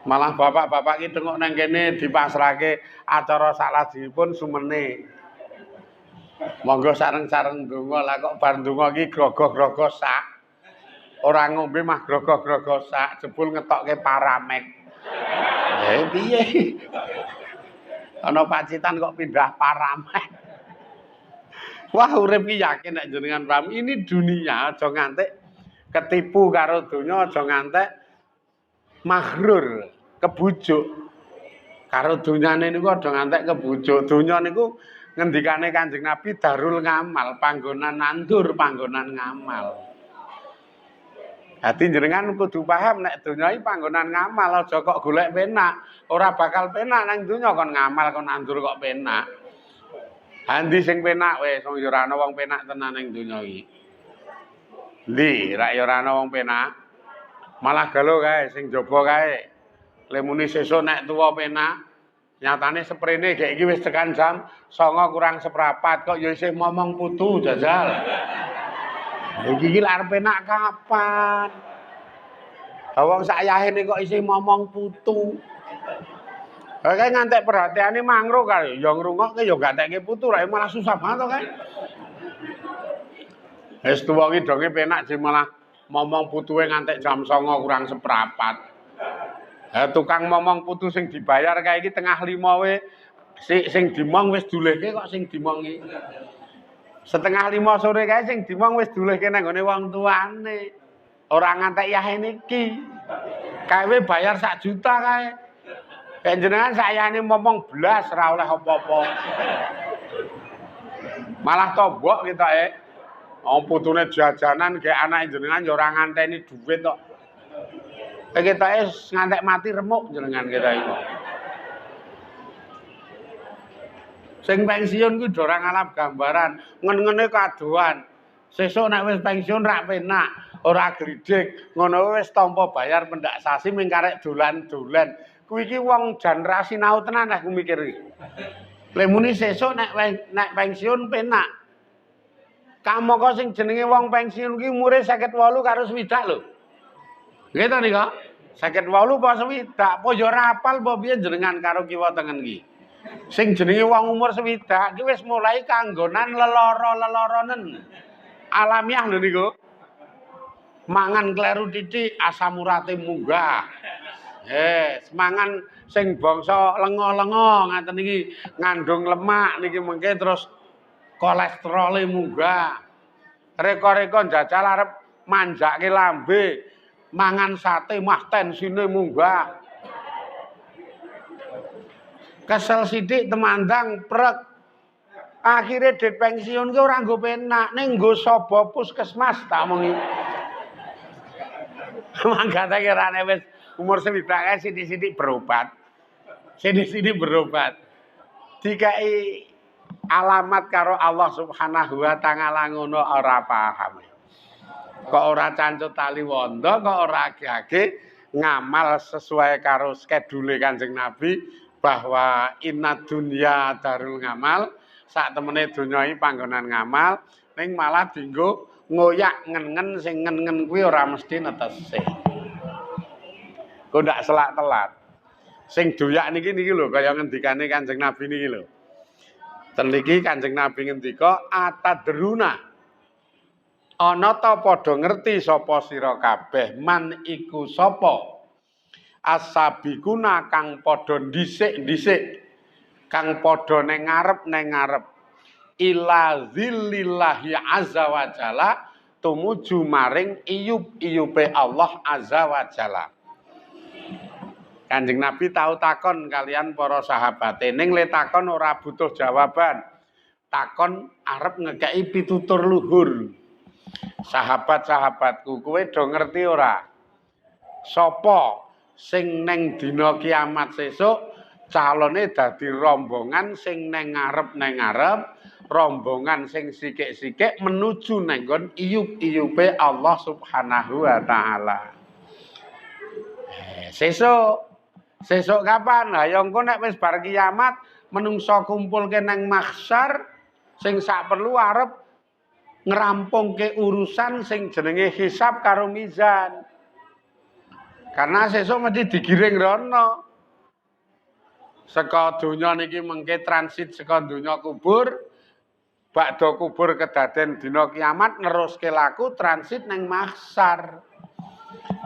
D: Malah bapak-bapak iki tengok nang kene dipasrahke acara salajengipun sumene. Monggo sareng-sareng donga lah kok bar donga iki grogoh-grogoh sak. Ora ngombe mah grogoh-grogoh sak, jebul ngetokke paramek. Piye? Ana Pacitan kok pindah paramek. Wah, urip ki yakin nek jenengan paham ini dunia aja ngantek ketipu karo donya, aja ngantek maghrur, kebujuk. Karo donyane niku aja ngantek kebujuk. Donya niku ngendikane Kanjeng Nabi darul ngamal, panggonan nandur, panggonan ngamal. Dadi jenengan kudu paham nek donya iki panggonan ngamal, aja kok golek penak. Ora bakal penak nang donya kon ngamal kon nandur kok penak. Andi sing penak wis wong ya ora ana wong penak tenan ning donya iki. Ndi, rak ya ora ana wong penak. Malah galo kae sing jaba kae. Lemuni sesuk nek tuwa penak, nyatane seprene gek iki wis tekan jam 9:04 kok ya isih momong putu jajal. Iki arep penak kapan? Wong sak yahene kok isih momong putu. Kae ngantek perhatiane mangro kae, ya ngrungokke ya gatekke putu rae malah susah banget to kae. Wis tuwa iki donge penak jek malah momong putuwe ngantek jam 9:04. Tukang momong putu sing dibayar kae iki tengah 5 we sing dimong wis dulehke kok sing dimong iki. Setengah 5 sore kae sing dimong wis dulehke nang gone wong tuane. Ora ngantek yahene iki. Kae bayar 1 juta kae. Kayak jenengan sayane momong blas ora oleh apa-apa. Malah tombok kita putune jajanan ge anake jenengan ya ora nganteni dhuwit kok. Ketoke ngantek mati remuk jenengan kita iki. Sing pensiun kuwi ora ngalap gambaran, ngen-ngene kadoan. Sesuk nek wis pensiun rak penak, ora gledhek, ngono wis tampa bayar pendak sasi ming karek dolan-dolan. Kuwi iki wong jan ra sinau tenan aku mikir iki. Lek muni sesuk nek pensiun penak. Kamangka sing jenenge wong pensiun ki umure 58 karo 60 lho. Nggih to nika? 58 apa 60? Apa ya ora apal apa piye jenengan karo kiwa tengen iki. Sing jenenge wong umur 60 ki wis mulai kanggonan leloro-leloronen. Alamiah lho niku. Mangan kleru titik asam urate munggah. Semangan sing bangsa lengo-lengo ngaten iki ngandung lemak niki mengke terus kolesterole munggah. Reko-reko njajal arep manjake lambe, mangan sate mah tensine munggah. Kesel sithik temandang prek. Akhire det pensiun ki ora nggo penak, ning nggo saba puskesmas tak omongi. Mangkate kirane wis umur 60 kae sithik-sithik berobat. Sithik-sithik berobat. Dikai alamat karo Allah Subhanahu wa taala ngono ora paham. Kok ora cancut tali wanda, kok ora age-age ngamal sesuai karo skedule Kanjeng Nabi bahwa inna dunya darul ngamal, sak temene donya iki panggonan ngamal, ning malah dienggo ngoyak ngen-ngen sing ngen-ngen kuwi ora mesti netese. Kok ndak selak telat. Sing doyak niki lho kaya ngendikane Kanjeng Nabi niki lho. Ten iki Kanjeng Nabi ngendika atadruna. Ana ta padha ngerti sapa sira kabeh man iku sapa? Asabikuna kang padha dhisik-dhisik. Kang padha ning ngarep ila zillillahi azza wa jalla tumuju maring iyub-iyube Allah azza wa jalla. Kanjeng Nabi tahu takon kalian para sahabate ning le takon ora butuh jawaban. Takon arep ngekeki pitutur luhur. Sahabat-sahabatku kowe do ngerti ora? Sapa sing ning dina kiamat sesuk calone dadi rombongan sing neng ngarep, rombongan sing sikik-sikik menuju nenggon iyub-iyube Allah Subhanahu wa taala. Sesuk kapan? Lah ya engko nek wis bar kiamat menungso kumpulke nang mahsyar sing sak perlu arep ngerampungke urusan sing jenenge hisab karo mizan. Karena sesuk mesti digiring rono. Saka donya niki mengke transit saka donya kubur, bakda kubur kedaden dina kiamat neruske laku transit nang mahsyar.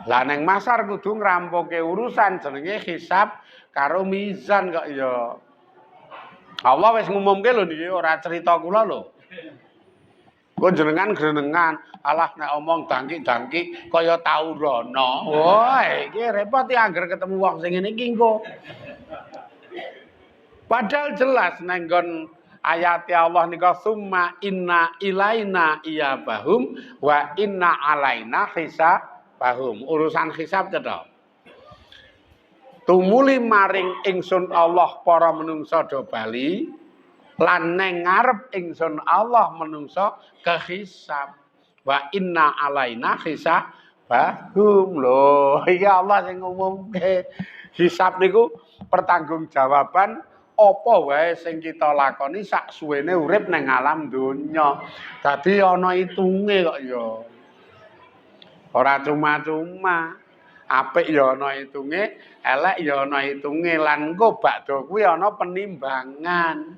D: Lah nang mahsyar kudu ngrampunke urusan jenenge hisab karo mizan kok ya. Allah wis ngumumke lho niki ora cerita kula lho. Kok jenengan grenengan, alah nek omong dangki-dangki kaya tau rono. Wah, iki repot ya angger ketemu wong sing ngene iki engko. Padahal jelas nang nggon ayat Allah nika summa inna ilaina iyabahum wa inna alaina hisabahum. Urusan hisab cetha. Tumuli maring ingsun Allah para menungsa do bali lan neng ngarep ingsun Allah menungso kehisab wa inna alaina hisabahum lho ya Allah sing ngumumke hisab niku pertanggungjawaban apa wae sing kita lakoni sak suwene urip nang alam donya dadi ana itunge kok ya ora cuma-cuma apik ya ana itunge elek ya ana itunge lan engko bakda kuwi ana penimbangan.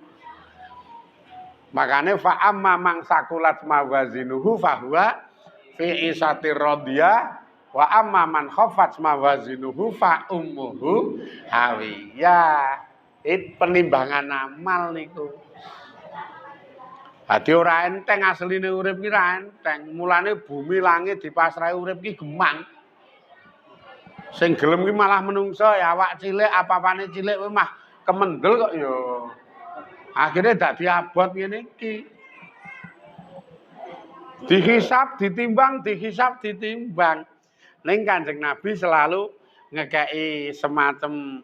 D: Makanya fa'amma mang sakulat mawazinuhu fahuwa fi isatir radiyah wa amma man khaffat mawazinuhu fa ummuhu hawiyah. Itu penimbangan amal niku. Dadi ora enteng asline urip ki ora enteng. Mulane bumi langit dipasrahi urip ki gemang. Sing gelem ki malah menungso ya awak cilik apa-apane cilik kuwi mah kemendel kok ya. Akhirnya dak diabot ngene iki. Dihisab, ditimbang, dihisab, ditimbang. Ning Kanjeng Nabi selalu ngekei semacam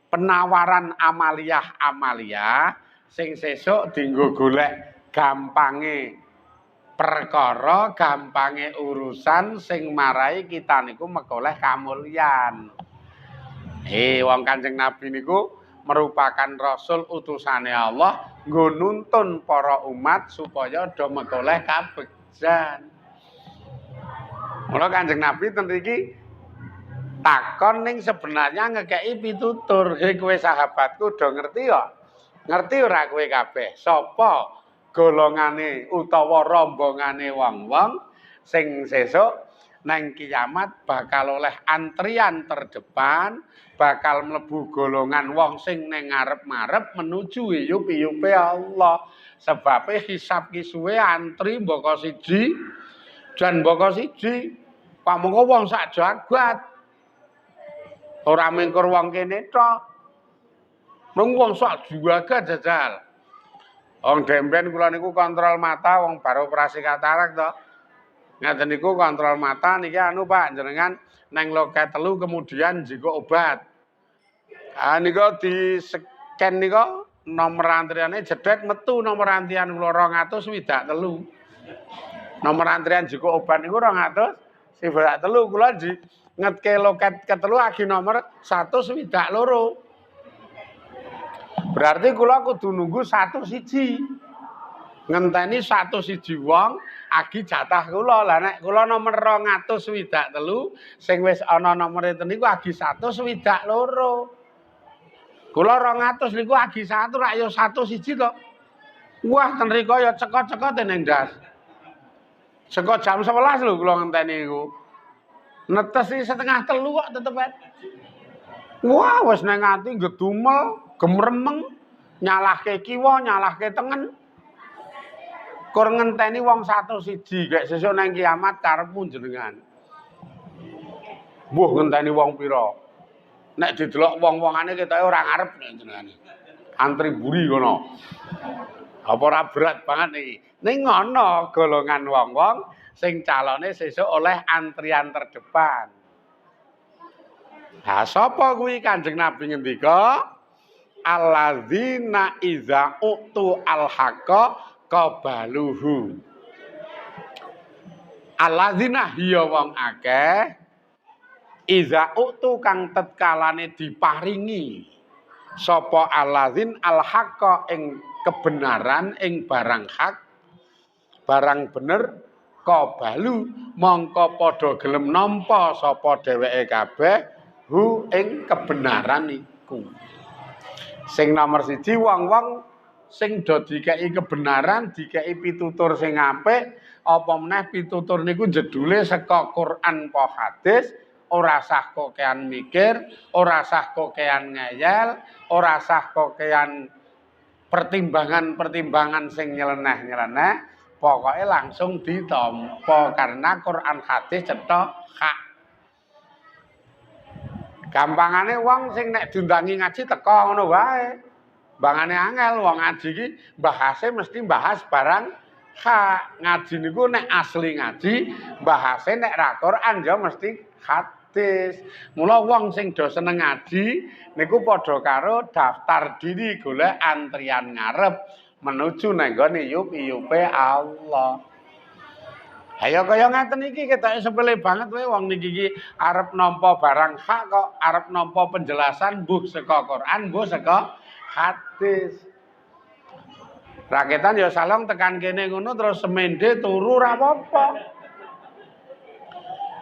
D: penawaran amaliyah sing sesuk dienggo golek gampange perkara, gampange urusan sing marai kita niku mekoleh kamulyan. Wong Kanjeng Nabi niku merupakan rasul utusane Allah nggo nuntun para umat supaya do mekoleh kabegjan. Mula Kanjeng Nabi ten iki takon ning sebenarnya ngekeki pitutur, "He kowe sahabatku do ngerti ya? Ngerti ora kowe kabeh sapa golongane utawa rombongane wong-wong sing sesuk nang kiamat bakal oleh antrian terdepan, bakal mlebu golongan wong sing ning ngarep-ngarep menuju iyup-iyupe Allah. Sebabe hisab ki suwe antri mbaka siji jan mbaka siji. Pamangka wong sak jagat. Ora mengkur wong kene tok. Mung wong sak jagat jajal. Wong demben kula niku kontrol mata wong baru operasi katarak to. Ngaten niku kontrol mata niki anu Pak jenengan neng loket telu kemudian jiko obat. Nika di scan nika nomor antriane jedhet metu nomor antrian kula 223. Nomor antrian jiko obat niku 223 kula ngetke loket ketelu agi nomor 122. Berarti kula kudu nunggu 1 ngenteni 1 wong agi jatah kula. Lah nek kula nomor 223 sing wis ana nomore ten niku agi 122. Kula 200 niku agi 1 rak ya 1 to. Wah ten rika ya cekot-cekot ning ndas. Seko jam 11 lho kula ngenteni niku. Netesi 2:30 kok tetepan. Wah wis nang ati gedumel, gemremeng, nyalahke kiwa, nyalahke tengen. Kur ngenteni wong 1 gek sesuk nang kiamat karepmu jenengan. Mbuh ngenteni wong pira? Nek didelok wong-wongane ketoke ora ngarep nek jenengane. Antri buri kono. Apa ora berat banget iki? Ning ngono golongan wong-wong sing calone sesuk oleh antrian terdepan. Ha sapa kuwi Kanjeng Nabi ngendika? Alladzina iza utu al-haqqa qabaluhu. Alladzina hiya wong akeh iza utu kang tetkalane diparingi sapa alladzin al-haqqa ing kebenaran ing barang hak barang bener qabalu mongko padha gelem nampa sapa dheweke kabeh hu ing kebenaran iku. Sing nomor 1 wong-wong sing do dikeki kebenaran, dikeki pitutur sing apik, apa meneh pitutur niku jedule saka Quran apa hadis, ora sah kokean mikir, ora sah kokean ngeyel, ora sah kokean pertimbangan-pertimbangan sing nyeleneh-nyeleneh, pokoke langsung ditampa karena Quran hadis cetha hak. Gampangane wong sing nek diundangi ngaji teko ngono wae. Bangane angel wong ngaji iki bahase mesti bahas barang hak. Ngaji niku nek asli ngaji bahase nek ra Quran ya mesti hadis. Mula wong sing do seneng ngaji niku padha karo daftar diri golek antrian ngarep menuju nang gone yup-yupe Allah. Ayo kaya ngaten iki ketoke sepele banget wae wong niki iki arep nampa barang hak kok arep nampa penjelasan mbuh saka Quran, mbuh saka hadis. Raketan ya salong tekan kene ngono terus semende turu ora apa-apa.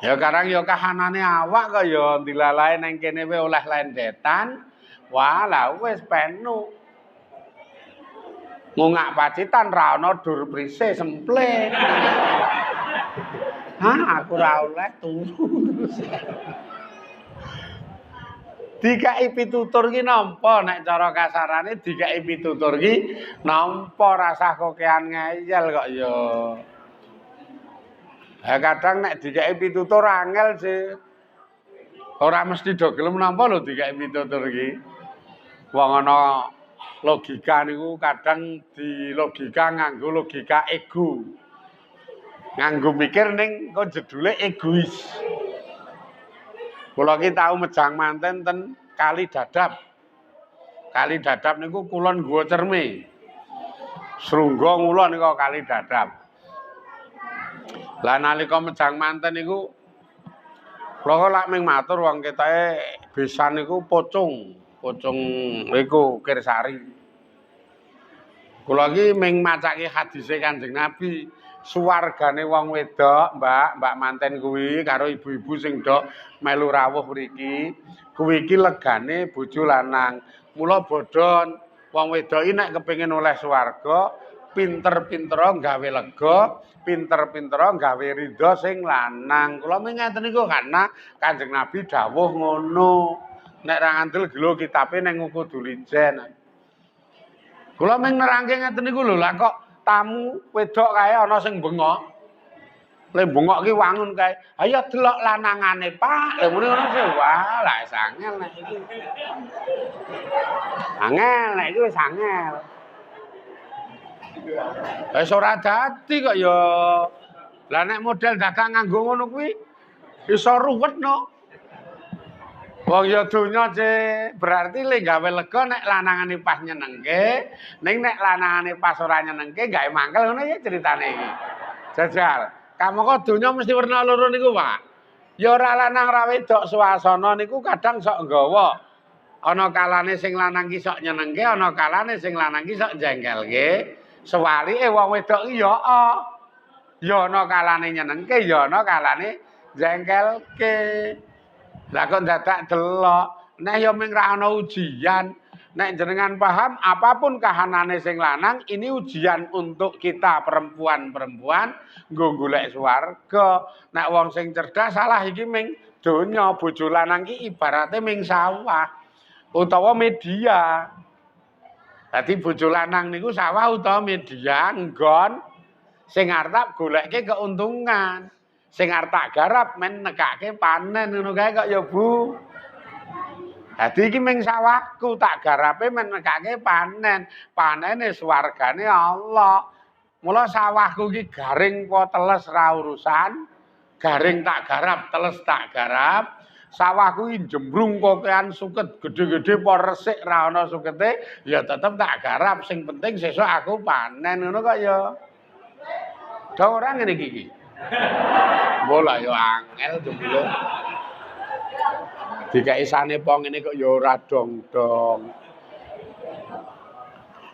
D: Ya karang ya kahanane awak kok ya dilalae nang kene wae oleh lendetan. Wah, lah wis penu. Ngungak pacitan ra ana dur prise semplek. Hah, aku ora oleh turu. Dikai pitutur ki nampa nek cara kasarane dikai pitutur ki nampa rasah kokean ngeyel kok ya. Ha kadang nek dikai pitutur angel sih. Ora mesti do gelem nampa lho dikai pitutur ki. Wong ana logika niku kadang di logika nganggo logika ego. Nganggo mikir ning kok jedule egois. Kula ki tau mejang manten ten Kali Dadap. Kali Dadap niku kulon Guwa Cerme. Srungga ngula nika Kali Dadap. Lah nalika mejang manten niku kula lak ming matur wong ketoke besan niku pocong niku Kirsari. Kula iki ming macake hadise Kanjeng Nabi. Suwargane wong wedok, Mbak manten kuwi karo ibu-ibu sing dok melu rawuh mriki, kuwi iki legane bojo lanang. Mula bodhon wong wedok iki nek kepengin oleh swarga, pinter-pintera gawe lega, pinter-pintera gawe ridho sing lanang. Kula ngeten niku karena Kanjeng Nabi dawuh ngono. Nek ra ngandel gelo kitabe ning Kudu Lijen. Kula ming nerangke ngeten niku lho, lah kok tamu wedok kae ana sing bengok. Le bengok ki wangun kae. Ayo delok lanangane, Pak. Lha muni ngono sih. Wah, lah angel nek iki. Angel nek iki wis angel. Wis ora dadi kok ya. Lah nek model dagang nganggo ngono kuwi iso ruwet no. Wong ya donya sih berarti le gawe lega nek lanangane pas nyenengke, ning nek lanangane pas ora nyenengke gawe mangkel ngono ya ceritane iki. Jajal, kamu kok donya mesti werna loro niku, Pak. Ya ora lanang ra wedok swasana niku kadang sok nggawa. Ana kalane sing lanang ki sok nyenengke, ana kalane sing lanang ki sok jengkelke. Sewalike wong wedok ki ya ana kalane nyenengke, ya ana kalane jengkelke. Lah kok dadak delok, nek ya ming ra ana ujian, nek jenengan paham apapun kahanane sing lanang ini ujian untuk kita perempuan-perempuan nggo golek swarga. Nek wong sing cerdas salah iki ming donya, bojo lanang ki ibarate ming sawah utawa media. Dadi bojo lanang niku sawah utawa media nggon sing arep goleke keuntungan. Sing arep tak garap men nekake panen ngono kae kok ya Bu. Dadi iki ming sawahku tak garape men nekake panen. Panene swargane Allah. Mula sawahku iki garing apa teles ra urusan. Garing tak garap, teles tak garap. Sawahku iki jembrung kokean suket gede-gede apa resik ra ana sukete, ya tetep tak garap. Sing penting sesuk aku panen ngono kok ya. Dah ora ngene iki. Bola yo angel jebule. Dikaisane po ngene kok ya ora dong-dong.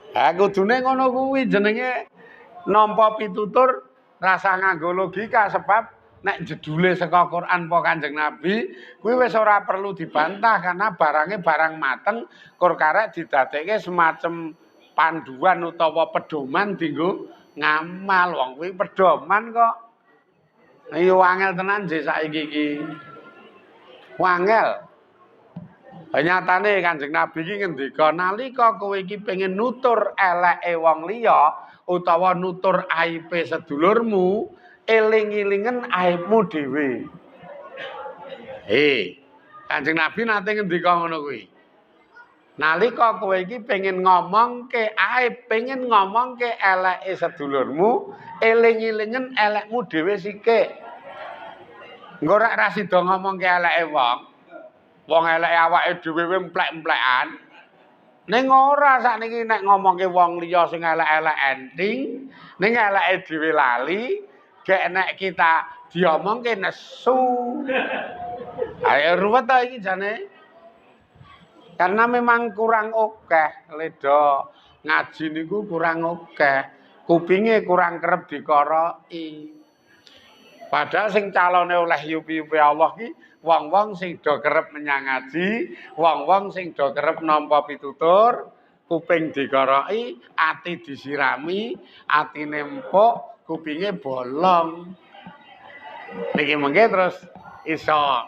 D: Ha kudune ngono kuwi jenenge nampa pitutur rasa nganggo logika sebab nek jedule saka Quran apa Kanjeng Nabi kuwi wis ora perlu dibantah karena barangnya barang mateng kur karek didadekke semacam panduan utawa pedoman dienggo ngamal wong kuwi pedoman kok. Iya angel tenan sih saiki iki. Wangel. Nyatane Kanjeng Nabi iki ngendika nalika kowe iki pengen nutur eleke wong liya utawa nutur aibe sedulurmu, eling-elingen aibmu dhewe. Kanjeng Nabi nate ngendika ngono kuwi. Nalika kowe iki pengen ngomongke aib, pengen ngomongke eleke sedulurmu, eling-elingen elekmu dhewe sithik. Engko ra sida ngomongke eleke wong. Wong eleke awake dhewe emplek-emplekan. Ning ora sakniki nek ngomongke wong liya sing elek-elek enting, ning eleke dhewe lali, gek nek kita diomongke nesu. Ayo ruwet ta iki jane. Karena memang kurang akeh leda ngaji niku kurang akeh. Kupinge kurang kerep dikoroki. Padahal sing calone oleh yupi-yupi Allah ki wong-wong sing do kerep menyang ngaji, wong-wong sing do kerep nampa pitutur, kuping dikoroki, ati disirami, atine empuk, kupinge bolong. Niki mengke terus iso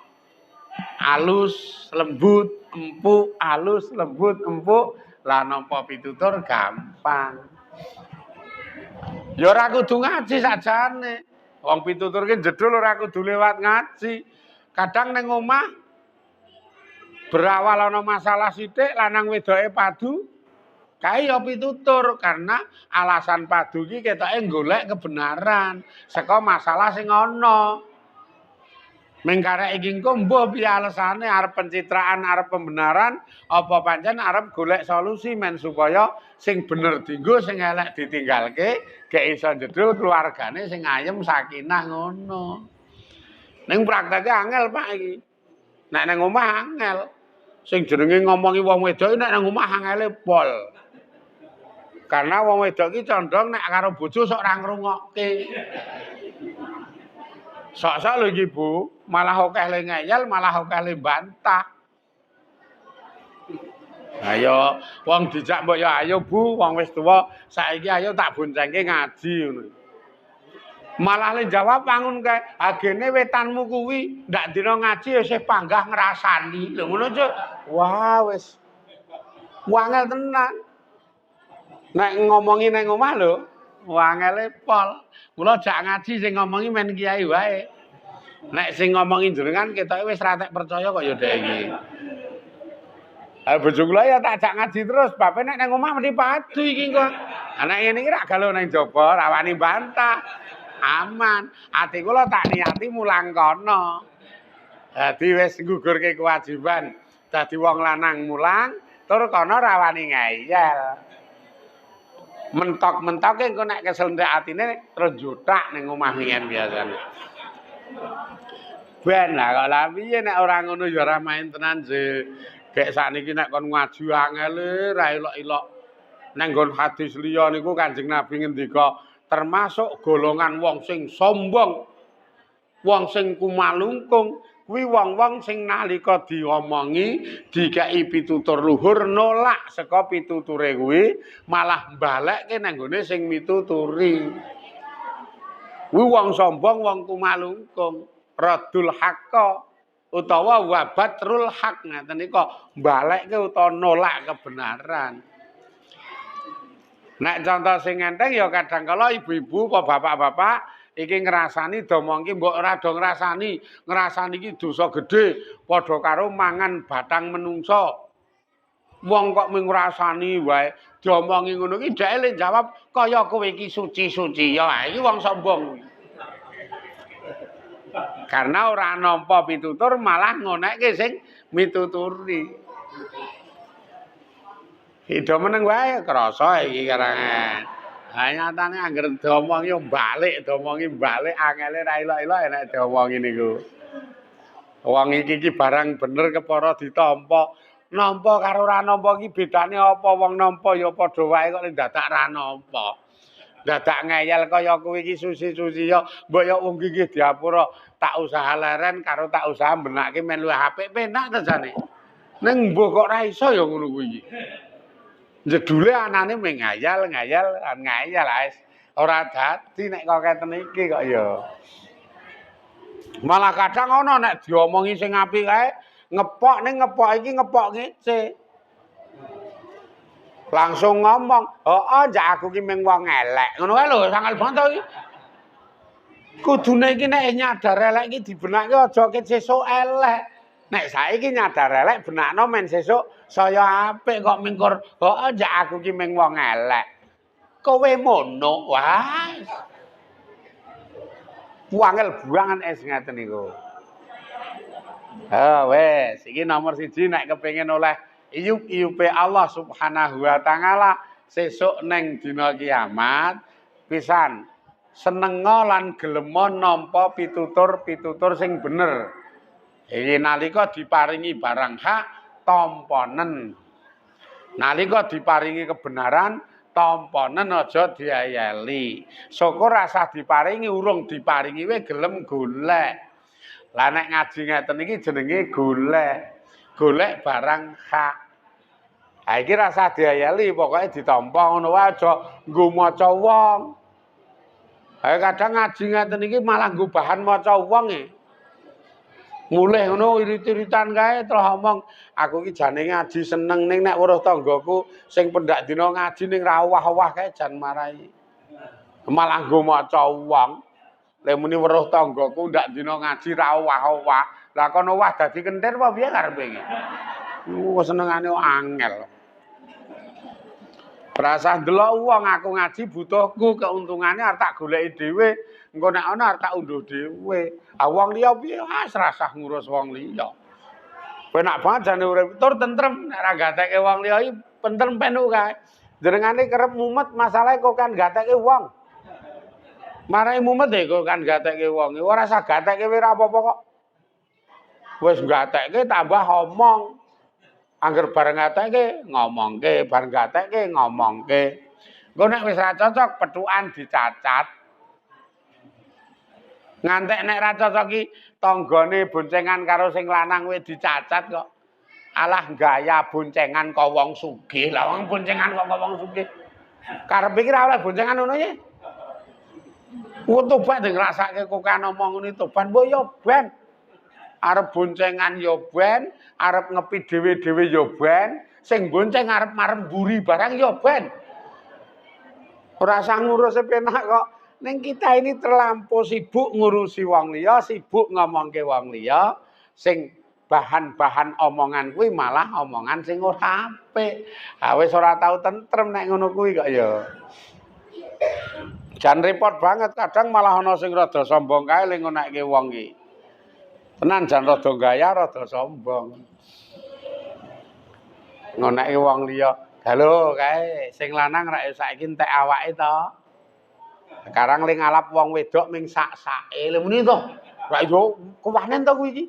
D: alus, lembut, empuk, alus, lembut, empuk, lah nampa pitutur gampang. Ya ora kudu ngaji sakjane. Wong pitutur ki jedul ora kudu lewat ngaji. Kadang ning omah berawal ana masalah sithik lanang wedoke padu, kae ya pitutur karena alasan padu ki ketoke golek kebenaran saka masalah sing ana. Mengkarek iki engko mbuh piye alesane arep pencitraan, arep pembenaran, apa pancen arep golek solusi men supaya sing bener dienggo, sing elek ditinggalke, gek iso jedul keluargane sing ayem sakinah ngono. Ning prakteke angel Pak iki. Nek nang omah angel. Sing jenenge ngomongi wong wedok nek nang omah angele pol. Karena wong wedok iki condong nek karo bojo sok ora ngrungokke. Sok-sok lho iki Bu, malah akeh le ngeyel, malah akeh le bantah. Ayo wong dijak mbok ya ayo Bu, wong wis tuwa, saiki ayo tak boncengke ngaji ngono. Malah le jawab pangun kae, agene wetanmu kuwi ndak dina ngaji isih panggah ngrasani. Lho ngono Cuk. Wah wis wangel tenan. Nek ngomongi nang omah lho, wangele pol. Mula jak ngaji sing ngomongi men kiai wae. Nek sing ngomongi jenengan ketoke wis ra tek percaya kok ya dhek iki. Ah bojo kula ya tak jak ngaji terus, bape nek nang omah mesti padu iki kok. Anak ngene iki ra galau nang jaba, ra wani bantah. Aman. Ati kula tak niati mulang kono. Dadi wis nggugurke kewajiban dadi wong lanang mulang, tur kono ra wani ngeyel. Mentok-mentoke engko nek keselendhek atine terus jutak ning omah mien biasane. Ben lah kok lha piye nek ora ngono ya ora main tenan sih. Gek sakniki nek kon ngaji angele ra elok-elok. Nang nggon hadis liya niku Kanjeng Nabi ngendika termasuk golongan wong sing sombong, wong sing kumalungkung, kuwi wong-wong sing nalika diomongi, dikeki pitutur luhur nolak saka pituture kuwi, malah mbalekke nang gone sing mituturi. Kuwi wong sombong, wong kumalungkung, radul haqqa utawa wabatrul haq ngaten nika mbalekke utawa nolak kebenaran. Nek contoh sing enteng ya kadang kala ibu-ibu apa bapak-bapak iki ngrasani domongke mbok ora do ngrasani iki dosa gedhe padha karo mangan batang menungso. Wong kok mung ngrasani wae diomongi ngono iki dhek le jawab kaya kowe iki suci-suci ya iki wong sombong. Karena ora nampa pitutur malah ngonekke sing mituturi. Hido meneng wae krasa iki karangan. Ha nyatane anggere diomong yo diomongi balik angele ra elok-elok nek diomongi niku. Wong iki barang bener kepara ditampa nampa karo ora nampa iki bedane apa? Wong nampa ya padha wae kok nek dadak ra nampa. Dadak ngeyel kaya kuwi iki susi-susi ya mbok ya wong iki diapura tak usaha leren karo tak usaha benake men luwih apik penak ta jane. Ning mbok kok ra iso ya ngono kuwi iki. Jedule anane mung ngayal ae. Ora dadi nek kok keten iki kok ya. Malah kadang ana nek diomongi sing apik kae ngepok ning ngepok iki ngepok ngece. Langsung ngomong, "Heeh, njak aku ki mung wong elek." Ngono kae lho, sangal banget to iki. Kudune iki nek nyadar elek iki dibenake aja ket sesuk elek. Nek saiki nyadar elek benakno men sesuk saya apik kok mingkur, "Heeh, njak aku ki mung wong elek." Kowe mono, wah. Wangel buangan es ngaten niku. Wes, iki nomor 1 nek kepengin oleh iyup-iyupe Allah Subhanahu wa taala sesuk ning dina kiamat pisan senenga lan gelema nampa pitutur sing bener. Iki nalika diparingi barang hak tamponen. Nalika diparingi kebenaran tamponen aja diayeli. Syukur rasah diparingi urung diparingi we gelem golek. Lah nek ngaji ngeten iki jenenge golek. Golek barang hak. Ha iki rasah diayeli pokoke ditampa ngono wae aja nggo maca wong. Ha kadang ngaji ngeten iki malah nggo bahan maca wong e. Mulih ngono irit-iritan kae terus omong aku iki jane ngaji seneng ning nek weruh tanggaku sing pendak dina ngaji ning ra owah-owah kae jan marai. Malah nggo maca wong. Lek muni weruh tanggaku ndak dina ngaji ra owah-owah. Lah kon owah dadi kentir apa piye karepe iki? Senengane angel. Rasah ndelok wong aku ngaji butuhku keuntungane arep tak goleki dhewe. Engko nek ana arep tak unduh dhewe. Ah wong liya piye rasah ngurus wong liya. Penak banget jane urip tur tentrem nek ra gatekke wong liya iki pentrem penuk kae. Jenengane kerep mumet masalahe kok kan gatekke wong. Marai mumet e kok kan gatekke wong. Ora usah gatekke ora apa-apa kok. Wis gatekke tambah omong. Angger bareng gatekke ngomongke, bareng gatekke ngomongke. Engko nek wis ra cocok petukan dicacat. Ngantek nek ra cocok ki tanggane boncengan karo sing lanang kuwi dicacat kok. Alah gaya boncengan kok wong sugih. Lah wong boncengan kok wong sugih. Karep iki ra oleh boncengan ngono ya. Wong tobat ngrasake kok kan omong ngene tobat mbok yo ben. Arep boncengan yo ben, arep ngepi dhewe-dhewe yo ben, sing bonceng arep marem mburi barang yo ben. Ora usah ngurus penak kok. Ning kita ini terlampau sibuk ngurusi wong liya, sibuk ngomongke wong liya, sing bahan-bahan omongan kuwi malah omongan sing ora apik. Ha wis ora tau tentrem nek ngono kuwi kok ya. Jan repot banget kadang malah ana sing rada sombong kae ning ngonekke wong iki. Tenan jan rada gaya rada sombong. Ngonekke wong liya, "Halo kae, sing lanang rak saiki entek awake to." Sekarang ling ngalap wong wedok ming sak-sake. Lha muni to. Ra yo kewanen to kuwi iki.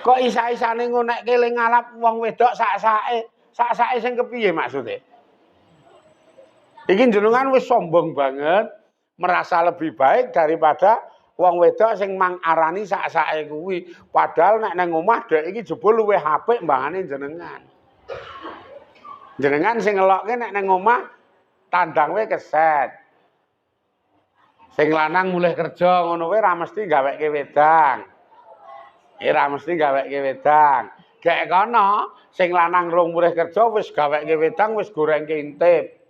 D: Kok isa-isane ngonekke ling ngalap wong wedok sak-sake. Sak-sake sing kepiye maksude? Iki jenengan wis sombong banget, merasa lebih baik daripada wong wedok sing mang arani sak-sake kuwi. Padahal nek nang omah dhek iki jebul luwih apik mbangane jenengan. Jenengan sing ngelokke nek nang omah tandang wae keset. Sing lanang mulih kerja ngono wae ra mesti gaweke wedang. Ora mesti gaweke wedang. Gek kono sing lanang rung mulih kerja wis gaweke wedang wis gorengke intip.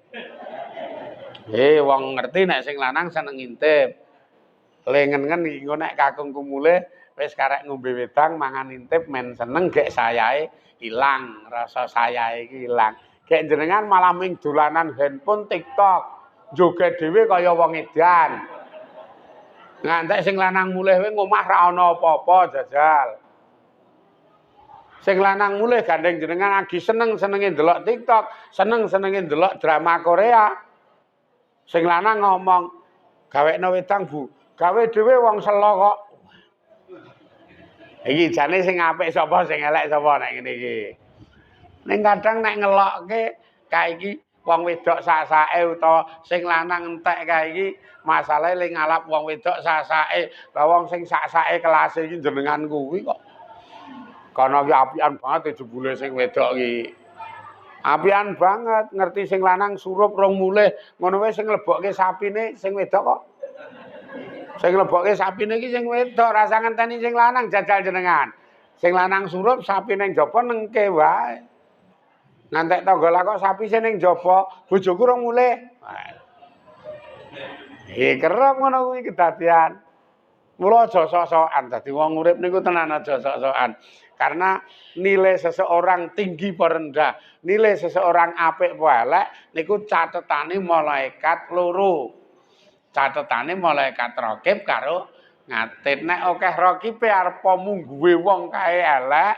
D: Wong ngerti nek sing lanang seneng intip. Lengen-ngen iki engko nek kakungku mulih wis karek ngombe wedang mangan intip men seneng gek sayahe ilang, rasa sayahe iki ilang. Gek jenengan malah ming dolanan handphone TikTok. Joget dhewe kaya wong edan. Ngantek sing lanang mulih wae ngomah ra ana apa-apa jajal. Sing lanang mulih gandeng jenengan lagi seneng-senenge ndelok TikTok, seneng-senenge ndelok drama Korea. Sing lanang ngomong, "Gawekno wedang, Bu." Gawe dhewe wong selo kok. Iki jane sing apik sapa sing elek sapa nek ngene iki. Ning kadang nek ngelokke kae iki wong wedok sak-sake utawa sing lanang entek kae iki masalahe ling ngalap wong wedok sak-sake. Lah wong sing sak-sake kelase iki jenengan kuwi kok. Kono ki apian banget jebule sing wedok iki. Apian banget ngerti sing lanang surup rong mulih ngono wae sing lebokke sapine sing wedok kok. Sing lebokke sapine iki sing wedok rasa ngenteni sing lanang jajal jenengan. Sing lanang surup sapi ning jaba nengke wae. Ngantek tangga lah kok sapi sing ning jaba bojoku rong mulih. Kerep ngono kuwi kedadian. Mula aja sok-sokan dadi wong urip niku tenan aja sok-sokan. Karena nilai seseorang tinggi apa rendah, nilai seseorang apik apa elek niku catetane malaikat loro. Catetane malaikat raqib karo ngatid. Nek akeh raqibe arep mungguhe wong kae elek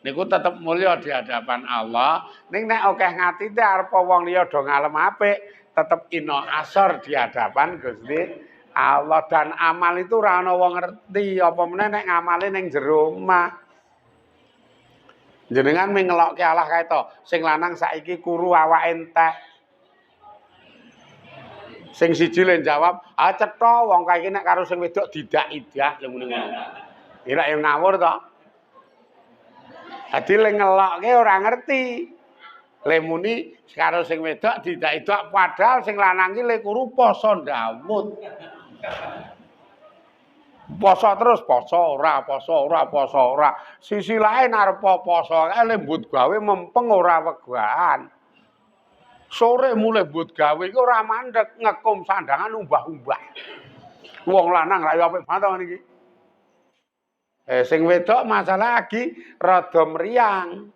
D: niku tetep mulya di hadapan Allah. Ning nek akeh ngatite arep wong liya do ngalem apik, tetep ina asor di hadapan Gusti Allah. Dan amal itu ora ana wong ngerti apa meneh nek ngamale ning jero omah. Jenengan mengelokke Allah kae to. Sing lanang saiki kuru awake entek. Sing siji le jawab, "Ah cetha wong kae iki nek karo sing wedok didak-idak lho ngene ngono." Ira yo ngawur to. Dadi le ngelokke ora ngerti. Le muni karo sing wedok didak-idak padahal sing lanang iki le kuru poso ndamut. Poso terus poso ora. Sisi lain arep poso kae lembut gawe mempeng ora wegahan. Sore mulai mbut gawe iku ora mandeg ngekum sandangan umbah-umbah. Wong lanang ra yo apik banget ngene iki. Sing wedok masalah lagi rada mriyang.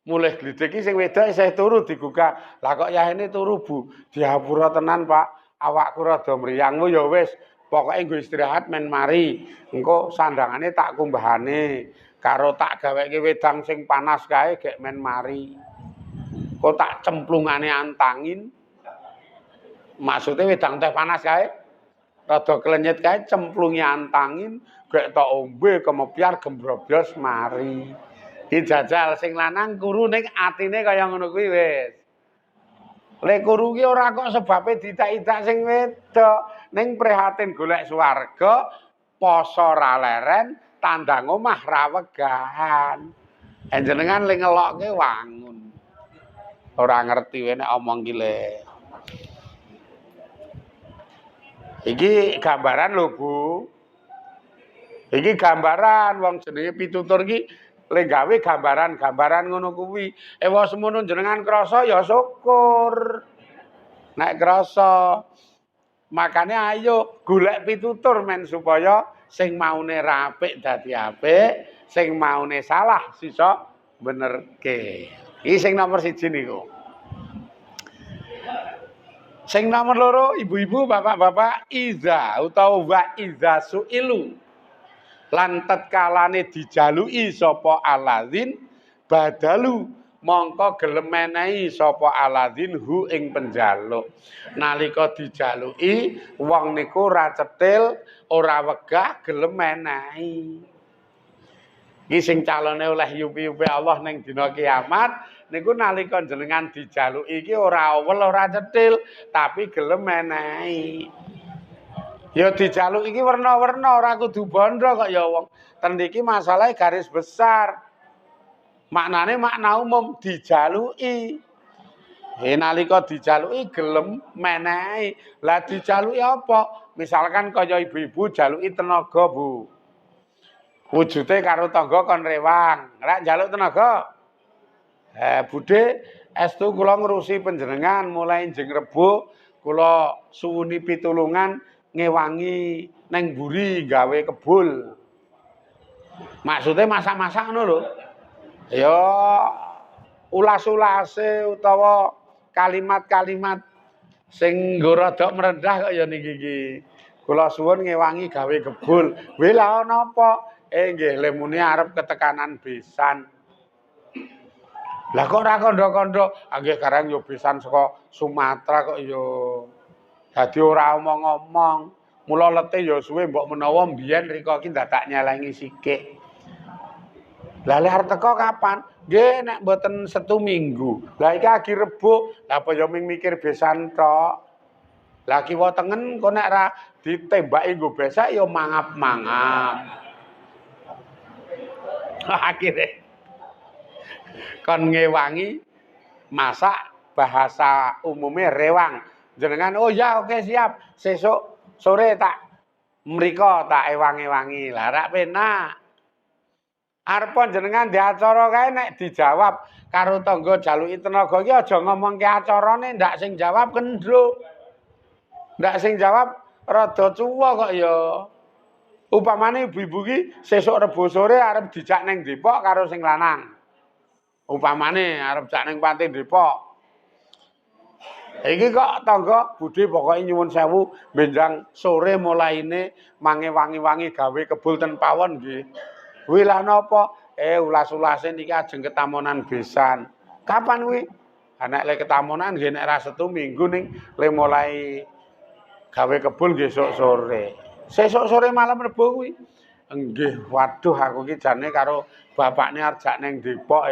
D: Mulai glidik iki sing wedok isih turu digugah. Lah kok yahene turu Bu? Diapura tenan Pak, awakku rada mriyang. Ya wis, pokoke nggo istirahat men mari. Engko sandangane tak kumbahane. Karo tak gaweke wedang sing panas kae gek men mari. Kok tak cemplungane antangin. Maksudnya wedang teh panas kae. Rada klenyet kae cemplungi antangin, gek tok ombe kemepiar gembroblos mari. Dijajal sing lanang kuru ning atine kaya ngono kuwi wis. Le kuru ki ora kok sebabe ditak-itak sing wedok, ning prihatin golek swarga, poso ra leren, tandang omah ra wegahan. Jenengan le ngelokke wangun. Ora ngerti wae nek omong ki le. Iki gambaran lho Bu. Iki gambaran wong jenenge pitutur ki le gawe gambaran ngono kuwi. Ewa semono jenengan krasa ya syukur. Nek krasa makane ayo golek pitutur men supaya sing maune apik dadi apik, sing maune salah sisa benerke. Iki sing nomor 1 niku. Sing nomor 2 ibu-ibu, bapak-bapak iza utawa wa iza suilu. Lan tatkalane dijaluki sapa aladzin badalu mongko gelem menehi sapa aladzin hu ing penjaluk. Nalika dijaluki wong niku ora cetil, ora wegah gelem menehi. Iki sing calone oleh yupi-yupi Allah ning dina kiamat niku nalika jenengan dijaluki iki ora awel ora cetil tapi gelem menehi. Ya dijaluk iki werna-werna ora kudu bondo kok ya wong. Ten iki masalahe garis besar. Maknane makna umum dijaluki. Nalika dijaluki gelem menehi. Lah dijaluki apa? Misalkan kaya ibu-ibu jaluki tenaga, Bu. Wujude karo tangga kon rewang. Rak njaluk tenaga. Budhe estu kula ngurusi panjenengan mulai jeng Rebo kula suwuni pitulungan ngewangi neng mburi gawe kebul. Maksudnya masak-masak ngono lho. Ya ulas-ulase utawa kalimat-kalimat sing nggo rada merendah kok ya niki iki. Kula suwun ngewangi gawe kebul. Kuwi lha napa? Nggih lemune arep ketekanan besan. Lah kok ora kandha-kandha, nggih karang yo besan saka Sumatera kok yo. Dadi ora omong-omong, Mula letih ya suwe mbok menawa mbiyen rika iki dadak nyelengi sikik. Lah lek arep teko kapan? Nggih nek mboten Setu Minggu. Lah iki agi Rebo, lah apa ya ming mikir besan tok. Lah kiwa tengen kok nek ra ditembaki nggo besak ya mangap-mangap. Akhire kon ngewangi masak bahasa umumnya rewang. Jenengan oh ya oke siap. Sesuk sore tak mriko tak ewangi-wangi. Lah rak penak. Arep jenengan di acara kae nek dijawab karo tangga jaluki tenaga iki aja ngomongke acarane ndak sing jawab kendhuk. Ndak sing jawab rada cuwa kok ya. Upamane ibu-ibu ki sesuk Rebo sore arep dijak ning Depok karo sing lanang. Upamane arep jak ning Pantai Depok. Iki kok tangga budhe pokoke nyuwun sewu benjang sore mulaine mange wangi-wangi gawe kebul ten pawon nggih. Kuwi lah napa? Ulas-ulase niki ajeng ketamonan besan. Kapan kuwi? Nek le ketamonan nggih nek ra Setu Minggu ning le mulai gawe kebul nggih esuk sore. Sesuk sore malam Rebo kuwi. Nggih, waduh aku iki jane karo bapakne arep jak ning Depok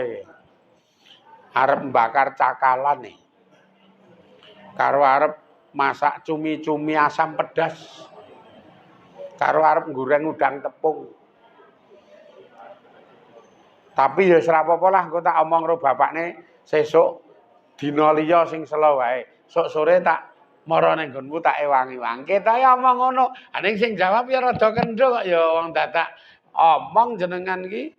D: arep mbakar cakalan karo arep masak cumi-cumi asam pedas. Karo arep goreng udang tepung. Tapi ya ora apa-apa lah engko tak omong karo bapakne sesuk dina liya sing sela wae. Sok sore tak mara ning nggonmu tak ewangi-wangi. Ta ya omong ngono. Ning sing jawab ya rada kendho kok ya wong dadak omong jenengan iki.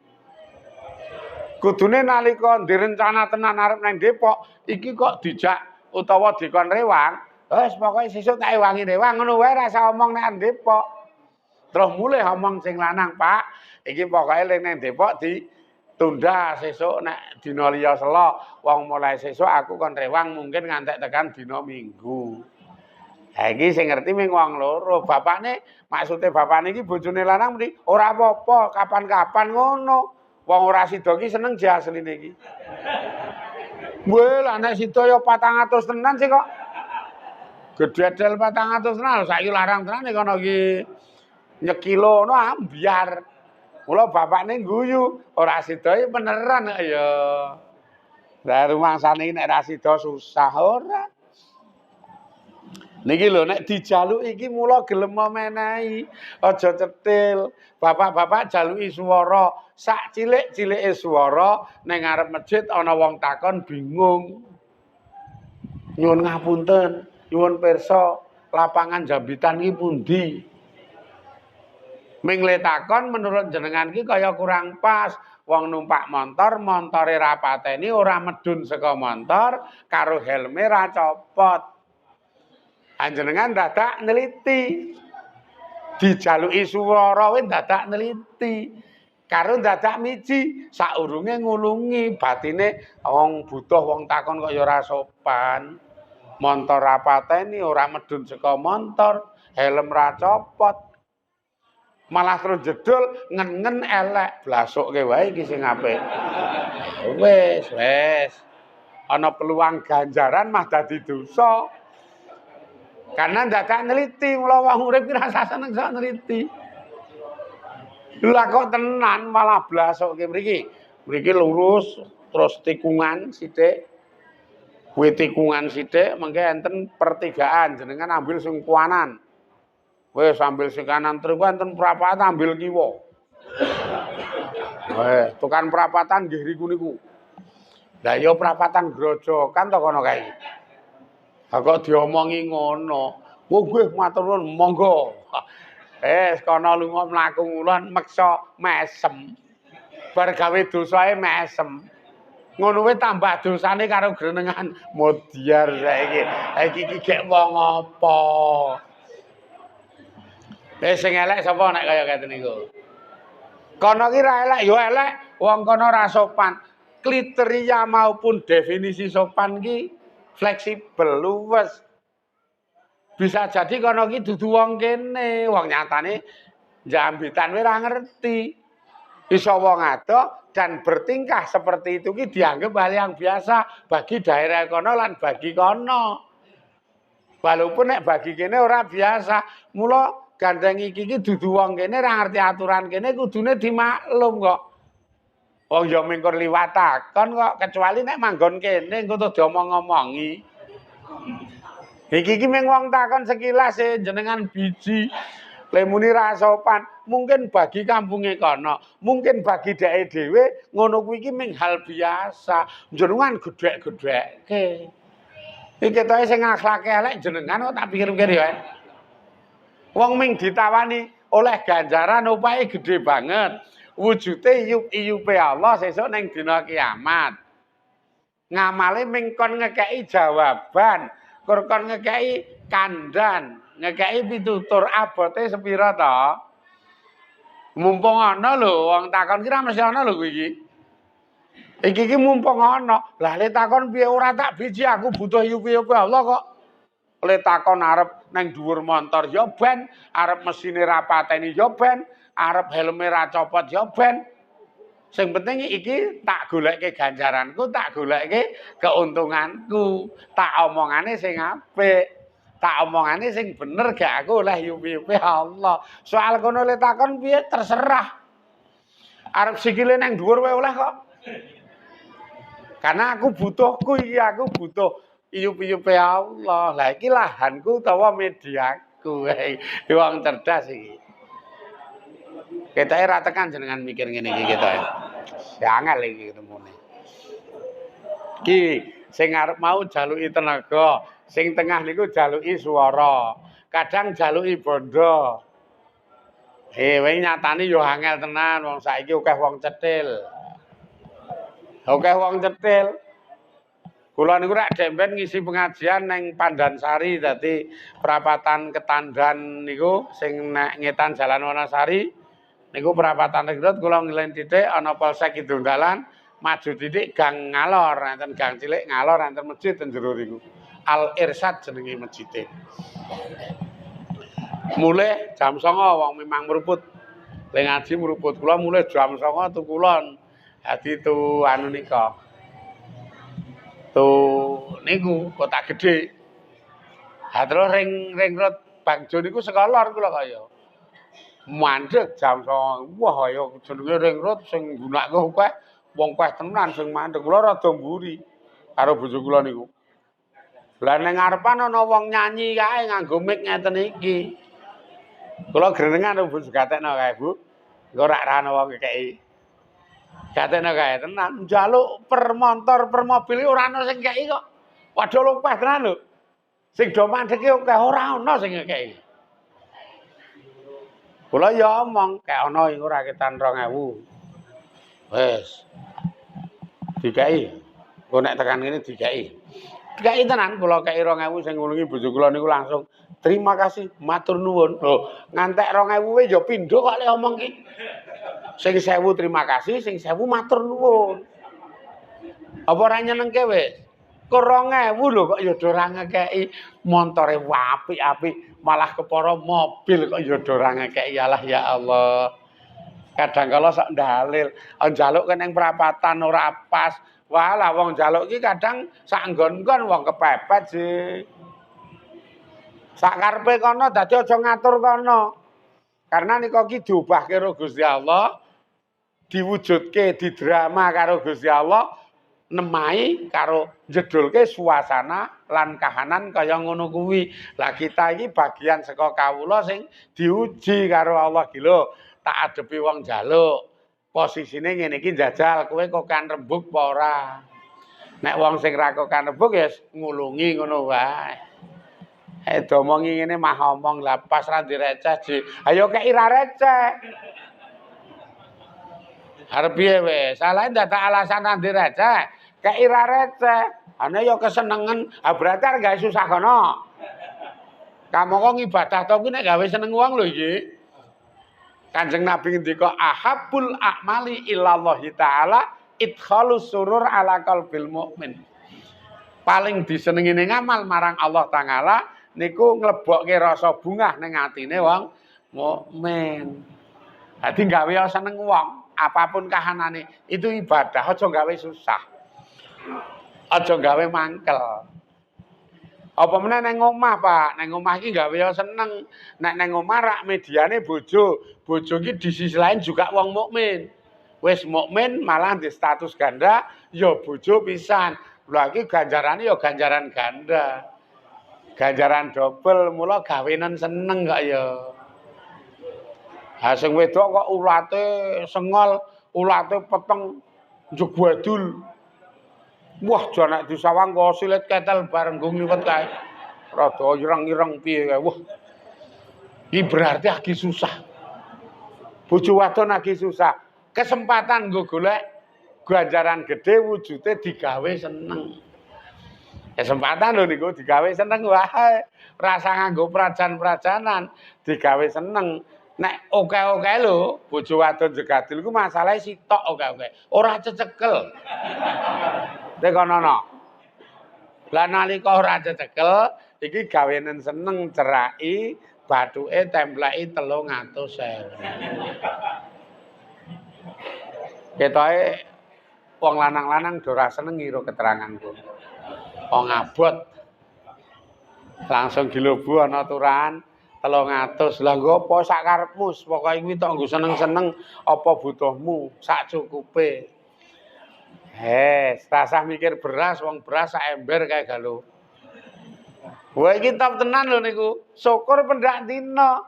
D: Kudune nalika direncana tenan arep nang Depok, iki kok dijak utawa dikon rewang. Wes pokoke sesuk tak ewangi rewang ngono wae rasa omong nek Depok. Terus mulih omong sing lanang, Pak. Iki pokoke ning Depok ditunda sesuk nek dina liya sela. Wong mulai sesuk aku kon rewang mungkin ngantek tekan dina Minggu. Ha iki sing ngerti ming wong loro. Bapakne maksude bapakne iki bojone lanang muni ora apa-apa, kapan-kapan ngono. Wong ora sida iki seneng je asline iki. Weh, lah nek sida ya 400 tenan sih kok. Gededel 400 tenan, saiki larang tenan kono iki nyekilo ngono ambyar. Mula bapakne guyu, ora sida iki beneran kok ya. Lah rumangsane iki nek ra sida susah ora. Niki lho nek dijaluki iki mula gelem menehi. Aja cetil. Bapak-bapak jaluki swara, sak cilik-cilike swara ning ngarep masjid ana wong takon bingung. Nyuwun ngapunten, nyuwun pirsa, lapangan Jambitan iki pundi? Ming le takon menurut jenengan iki kaya kurang pas. Wong numpak montor, montore ra pateni ora medun saka montor, karo helme ra copot. Anjenengan dadak neliti. Dijaluki swara wis dadak neliti. Karo dadak miji saurunge ngulungi batine wong butuh wong takon kok ya ora sopan. Montor ra pateni ora medun saka montor, helm ra copot. Malah terus jedul ngen-ngen elek, blasukke wae iki sing apik. Wis. Ana peluang ganjaran mah dadi dosa. Karena dadak neliti, mula wong urip ki rasa seneng sak neliti. Lah kok tenan malah blasukke mriki. Mriki lurus terus tikungan sithik. Kuwi tikungan sithik mengke enten pertigaan jenengan ambil sing kanan. Wis ambil sing kanan terus enten perapatan ambil kiwa. Tekan perapatan nggih riku niku. Lah ya perapatan grojokan to kono kae. Ha kok diomongi ngono. Oh nggih matur nuwun monggo. Kono lunga mlaku ngulon meksa mesem. Bar gawe dosae mesem. Ngono wae tambah dosane karo grenengan modiar saiki. Iki gek wong apa? Sing elek sapa nek kaya ngeten niku? Kono ki ra elek ya elek, wong kono ra sopan. Kriteria maupun definisi sopan ki fleksibel luwes. Bisa jadi kono ki dudu wong kene, wong nyatane Jambitan wae ora ngerti. Iso wong adoh dan bertingkah seperti itu ki dianggap hal yang biasa bagi daerah kono lan bagi kono. Walaupun nek bagi kene ora biasa. Mula gandeng iki dudu wong kene ra ngerti aturan kene kudune dimaklum kok. Wong ya mingkur liwat takon kok kecuali nek manggon kene engko to diomong-omongi. Iki ming wong takon sekilas jenengan biji. Lemuni ra sopan, mungkin bagi kampunge kono, mungkin bagi dheke dhewe ngono kuwi iki ming hal biasa. Jenengan gedhek-gedhekke. Iki ketoke sing akhlake elek jenengan kok tak pikir-pikir ya. Wong ming ditawani oleh ganjaran upahe gede banget. Wujude iyup-iyupe Allah sesuk ning dina kiamat. Ngamale ming kon ngekeki jawaban, kon ngekeki kandan, ngekeki pitutur abote sepira to? Mumpung ana lho wong takon ki ra mesti ana lho kuwi iki. Iki mumpung ana. Lah le takon piye ora tak biji aku butuh iyup-iyupe Allah kok. Le takon arep nang dhuwur montor ya ben, arep mesine ra pateni ya ben, arep helme ra copot ya ben. Sing penting iki tak goleke ganjaranku, tak goleke keuntunganku, tak omongane sing apik, tak omongane sing bener gak aku oleh yupi-yupi Allah. Soal kono le takon piye terserah. Arep sikile nang dhuwur wae oleh kok. Karena aku butuhku iki, aku butuh iyup-iyupe Allah. Lah iki lahanku utawa mediaku. Wong cerdas iki. Ketoke ra tekan jenengan mikir ngene iki ketoke. Ya angel iki ketemune. Ki sing arep mau jaluki tenaga, sing tengah niku jaluki swara, kadang jaluki bondo. Kowe nyatani yo angel tenan wong saiki akeh wong cetil. Akeh wong cetil. Kula niku rek demben ngisi pengajian ning Pandansari dadi perapatan Ketandan niku sing nek ngetan Jalan Wanasari. Niku perapatan Regrut kula ngilen titik ana polsek Kidul Dalan, maju titik gang ngalor, enten gang cilik ngalor enten masjid ten jero niku. Al Irsyad jenenge masjide. Mulih jam 09.00 wong memang meruput. Le ngaji meruput kula mulih jam 09.00 tuku kulon. Dadi tu anu nika. Tu niku kota gede. Ha terus ring Road Bangjo niku sekolor kula kaya. Mandeg jam 09.00. Wah ya jenenge ring road sing gunakake akeh wong akeh tenan sing mandeg. Kula rada mburi karo bojo kula niku. Lah ning ngarepan ana wong nyanyi kae nganggo mic ngeten iki. Kula grenengan Bu gatekno kae, Bu. Engko rak ana wong kekeki. Gatekno kae tenan njaluk per motor per mobil ora ana sing kekeki kok. Padha lumpeh tenan lho. Sing do mandheke akeh ora ana sing kekeki. Kula ya omong, kayak ana iku rakitan 2000. Wes. Dikai. Engko nek tekan kene dikai. Dikai tenan kula kei 2000 sing ngulungi bojo kula niku langsung terima kasih, matur nuwun. Lho, ngantek 2000 wis ya pindho kok lek omong ki. Sing 1000 terima kasih, sing 1000 matur nuwun. Apa ora nyenengke wis? Kok 2000 lho kok ya do ora ngekeki montore apik-apik. Malah kepara mobil kok ya do ora ngekeki ya Allah. Kadang kala sok dalil, njaluk ning perapatan ora pas. Walah wong njaluk iki kadang sak nggon-nggon wong kepepet sih. Sak karepe kono dadi aja ngatur kono. Karena nika iki diubahke karo Gusti Allah, diwujudke didrama karo Gusti Allah, nemai karo jedulke suasana lan kahanan kaya ngono kuwi. Lah kita iki bagian saka kawula sing diuji karo Allah iki lho. Tak adepi wong njaluk. Posisine ngene iki njajal kowe kok kan rembug apa ora. Nek wong sing ra kok kan rembug ya ngulungi ngono wae. Domongi ngene mah omong lah pas ra direceh Ji. Ayo kei ra receh. Arep piye wis? Salahe dadak alasan ra direceh. Kei ra receh. Ana ya kesenengan, berarti arep gawe susah kono. Kamu kok ngibadah to kuwi nek gawe seneng wong lho iki. Kanjeng Nabi ngendika ahabbul a'mali ilallahi taala idkhalus surur ala qalbil mukmin. Paling disenengi ning amal marang Allah taala niku nglebokke rasa bungah ning atine wong mukmin. Dadi gawe seneng wong, apapun kahanane itu ibadah, aja gawe susah. Aja gawe mangkel. Apa meneh nang omah, Pak? Nang omah iki gawe yo seneng. Nek nang omah rak mediane bojo. Bojo iki di sisi lain juga wong mukmin. Wis mukmin malah di status ganda, yo bojo pisan. Lha iki ganjarane yo ganjaran ganda. Ganjaran dobel, mula gawenan seneng kok ya. Ha sing wedok kok ulate sengol, ulate peteng njegwadul. Wah, janek disawang kok silit ketel bareng nggo liwet kae. Rada ireng-ireng piye kae. Wah. Iki berarti lagi susah. Bojo wadon lagi susah. Kesempatan nggo golek ganjaran gede wujude digawe seneng. Kesempatan lho niku digawe seneng wae. Rasa nganggo prajan-prajanan digawe seneng. Nek oke-oke lho, bojo wadon jegadil ku masalahe sitok oke-oke. Ora cecekel. Nek kono. Lah nalika ora cecekel, iki gawenen seneng ceraki, bathuke templeki 300.000. Ketoke wong lanang-lanang do ora seneng ngira keteranganku. Wong abot langsung dilobu ana aturan 300. Lah nggo apa sak karepmu, pokoke kuwi tok nggo seneng-seneng apa butuhmu sak cukupe. Rasah mikir beras, wong beras sak ember kae galo. Wah iki top tenan lho niku. Syukur pendak dina.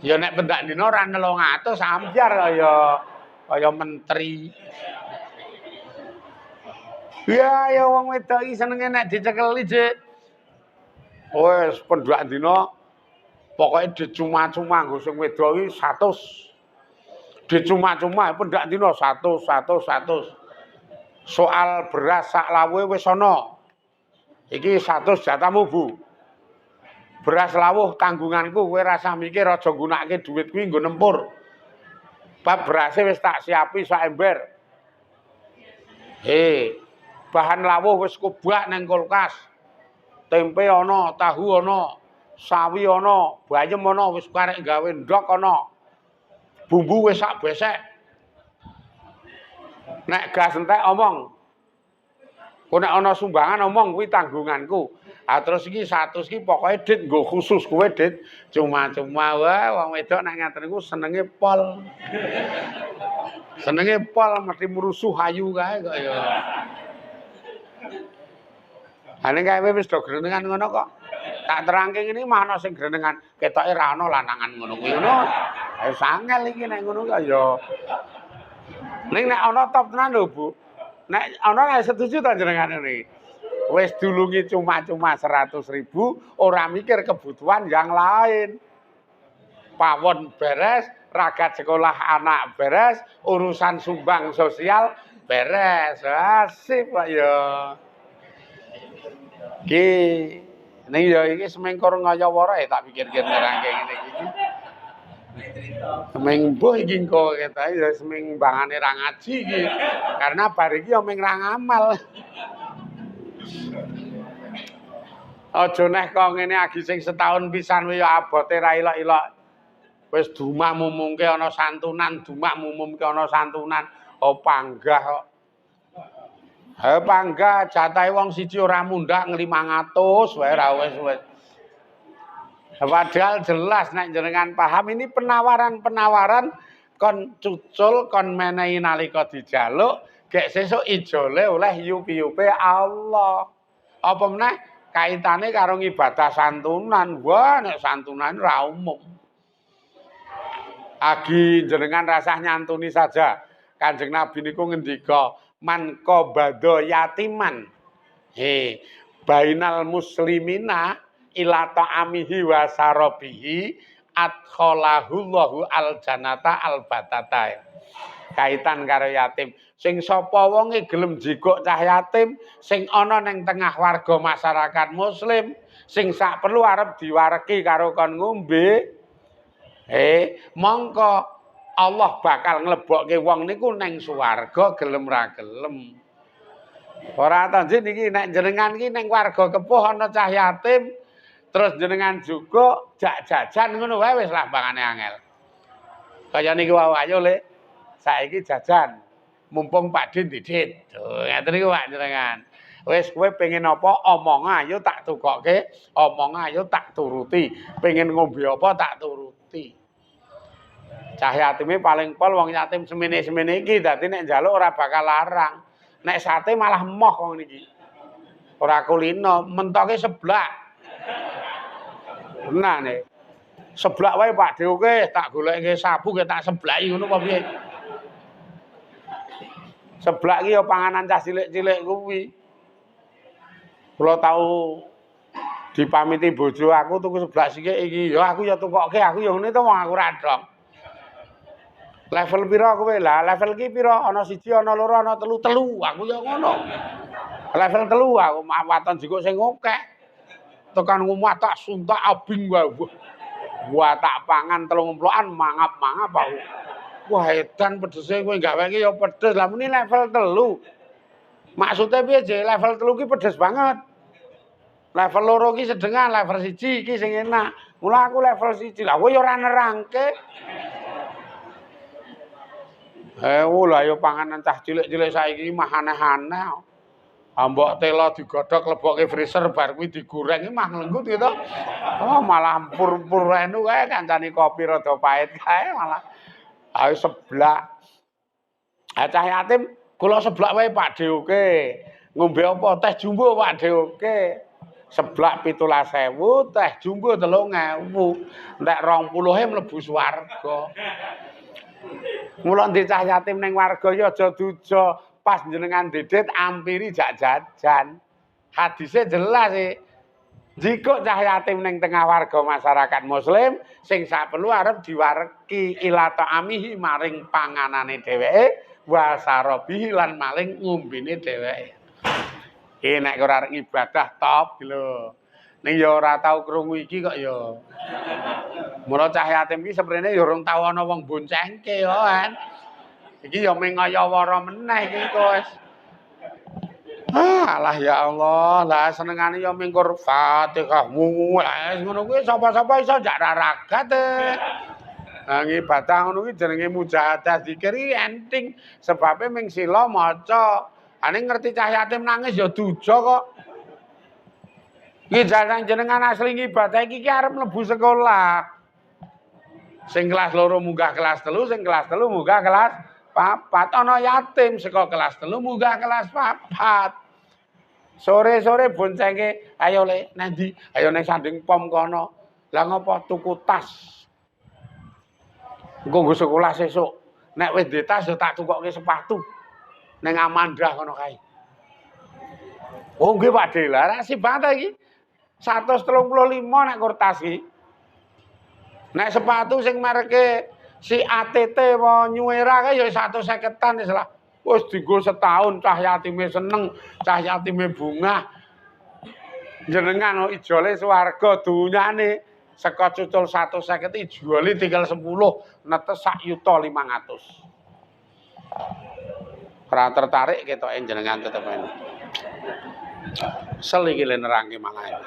D: Ya nek pendak dina ora 300 ambyar kaya menteri. Ya wong wedok iki senenge nek dicekeli, Dik. Wes pendak dina pokoke dicuma-cuma nggo sing wedok iki 100. Dicuma-cuma pendak dina 100. Soal beras sak lawuhe wis ana. Iki 100 jatahmu, Bu. Beras lawuh tanggunganku, kowe rasa mikir aja nggunakake dhuwit kuwi nggo nempur. Bab berase wis tak siapi sak ember. Bahan lawuh wis kubak nang kulkas. Tempe ana, tahu ana, sawi ana, bayem ana, wis karek gawe ndok ana. Bumbu wis sak besek. Nek gas entek omong. Kok nek ana sumbangan omong kuwi tanggunganku. Terus iki 100 iki pokoke Dit nggo khusus kowe Dit. Cuma-cuma wae wong wedok nek ngaten niku senenge pol. Senenge pol mesti murusuh ayu kae kok ya. Ane kae wis do grenengan ngono kok. Tak terangke ngene mah ana sing grenengan, ketoke ra ana lanangan ngono kuwi ngono. Ayo sangel iki nek ngono kok ya. Ning nek ana top tenan lho, Bu. Nek ana setuju ta jenengan ini? Wis dulungi cuma-cuma 100.000, ora mikir kebutuhan yang lain. Pawon beres, ragat sekolah anak beres, urusan sumbang sosial beres. Asik Pak ya. Ki ning ya iki semengkor ngayawara tak pikir-pikir ngerangke ngene iki. Semeng mbuh iki engko ketahe ya semeng bangane ra ngaji iki. Karena bar iki ya ming ra ngamal. Aja neh kok ngene agi sing setahun pisan kuwi ya abote ra ilok-ilok. Wis dumah mumungke ana santunan, dumah mumumke ana santunan. Oh panggah kok. Panggah jatahe wong siji ora mundhak 500 wae ra wis. Padahal jelas nek jenengan paham ini penawaran-penawaran kon cucul kon menehi nalika dijaluk gek sesuk ijole oleh yupi-yupi Allah. Apa meneh kaitane karo ngibadah santunan. Wah nek santunan ra umum. Agi jenengan rasah nyantuni saja. Kanjeng Nabi niku ngendika man qabadha yatiman. Bainal muslimina ila ta'amihi wa sarabihi adkhalahullahu aljannata albatata. Kaitan karo yatim. Sing sapa wonge gelem jikuk cah yatim sing ana ning tengah warga masyarakat muslim sing sak perlu arep diwareki karo kon ngombe. Mongko Allah bakal nglebokke wong niku ning swarga gelem ra gelem. Ora ta niki nek jenengan iki ning warga kepuh ana cah yatim terus jenengan juga jak jajan ngono wae wis lambangane angel. Kaya niki wae ayo Le. Saiki jajan. Mumpung Pak Dit didit. Tuh ngeten niku Pak jenengan. Wis kowe pengen apa omong ayo tak tukokke, omong ayo tak turuti. Pengen ngombe apa tak turuti. Cah yatime paling pol wong yatim semene-semene iki dadi nek njaluk ora bakal larang. Nek sate malah emoh wong niki. Ora kulino, mentoke seblak. Nah nek seblak wae Pak Dhewe tak goleke sabu ke tak seblaki ngono apa piye? Seblak ki ya panganan cah cilik-cilik kuwi. Kula tau dipamiti bojo aku tuku seblak sithik iki, ya aku ya tukokke, aku ya ngene to wong aku ra dong. Level pira kowe? Lah level ki pira? Ana 1, ana 2, ana 3, aku ya ngono. Level 3 aku waton jikuk sing akeh. Tekan ngomah tak suntak abing wae. Wah tak pangan 30-an mangap-mangap aku. Wah edan pedese kowe gaweke ya pedes. Lah muni level 3. Maksudnya piye, Je? Level 3 ki pedes banget. Level 2 ki sedengah, level 1 ki sing enak. Mula aku level 1. Lah kowe ya ora nerangke. Lah ya panganan cah cilik-cilik saiki mah aneh-aneh. Ambok telo digodhog lebokke freezer bar kuwi digoreng iki mah nglengut gitu. Oh malah pur-pur enu kae kancane kopi rada pahit kae malah. Ayo seblak. Cah yatim kula seblak wae Pak Dhewe. Ngombe apa? Teh jumbo Pak Dhewe. Seblak 17.000, teh jumbo 3.000. Nek 20.000 mlebu swarga. Mula ndi cah yatim ning warga ya aja duja pas jenengan didit ampiri jak jajan. Hadise jelas e. Jika cah yatim ning tengah warga masyarakat muslim sing saperlu arep diwareki ila ta'amihi maring panganane dheweke wa sarabihi lan maling ngombene dheweke. Iki nek ora arep ibadah top lho. Ning ya ora tau krungu iki kok ya. Mula cah yatim iki seprene ya urung tau ana wong boncengke ya kan. Iki ya ming kaya wara meneh iki wis. Alah ya Allah, lah senengane ya mingkur Fatihah wis ngono kuwi sapa-sapa iso jak raragat. Nah ngibadah ngono kuwi jenenge mujahadah zikir iki enting sebabe ming sila maca. Ane ngerti cah yatim nangis ya duja kok. Iki jenengan asli ngibadah iki arep mlebu sekolah. Sing kelas 2 munggah kelas 3, sing kelas 3 munggah kelas 4. Ana yatim saka kelas 3 munggah kelas 4. Sore-sore boncenge, ayo Le, nendi? Ayo ning sanding pom kono. Lah ngopo tuku tas? Engko nggo sekolah sesuk. Nek wis duwe tas ya tak tukokke sepatu. Ning Amandah kono kae. Oh nggih Pak De, lah rasih banget iki. 135 nek kertas iki. Nek sepatu sing mereke si ATT apa New Era kae ya 150-an wis lah. Wis dienggo setahun cah yatime seneng, cah yatime bungah. Jenengan ijole swarga dunyane saka cucul 150 ijole tinggal 10 netes 1.500.000. Ora tertarik ketoke jenengan tetep ini. Sel iki le nerangke malah.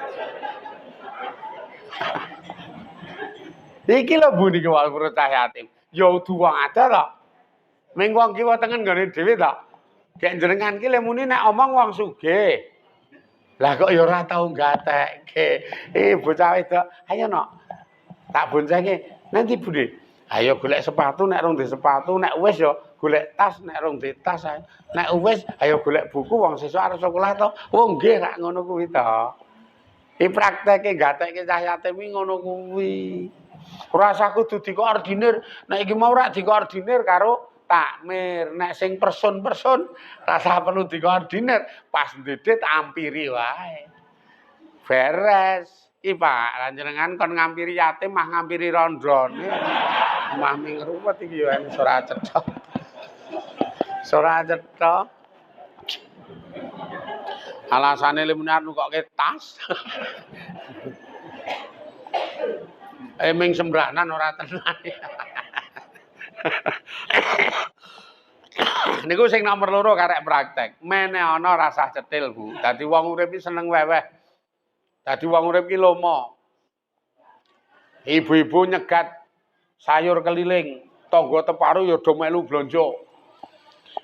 D: Iki lho Bu niki wal cah yatim. Ya udu wong ada to. Ming wong kiwa tengen nggone dhewe to. Gek jenengan ki le muni nek omong wong sugih. Lah kok ya ora tau gatekke. Bocah wedok, ayo nok. Tak boncenge. Nanti Bude. Ayo golek sepatu nek rong duwe sepatu, nek wis ya golek tas nek rong duwe tas ae. Nek wis ayo golek buku wong sesuk arep sekolah to. Oh nggih rak ngono kuwi to. Iki prakteke gatekke cah yatim iki ngono kuwi. Ora usah kudu dikoordinir. Nek iki mau ora dikoordinir karo takmir. Nek sing person-person rasa perlu dikoordinir. Pas ndedit ampiri wae. Beres. Iki Pak, jenengan kon ngampiri yatim mah ngampiri rondone. Mah ming ruwet iki ya ora cetha. Ora cetha. Alasane le muni arep nukokke tas. Ming sembranan ora tenan. Niku sing nomor 2 karek praktek. Mene ana rasah cetil, Bu. Dadi wong urip iki seneng weweh. Dadi wong urip iki lomo. Ibu-ibu nyegat sayur keliling, tangga teparu ya do melu blanja.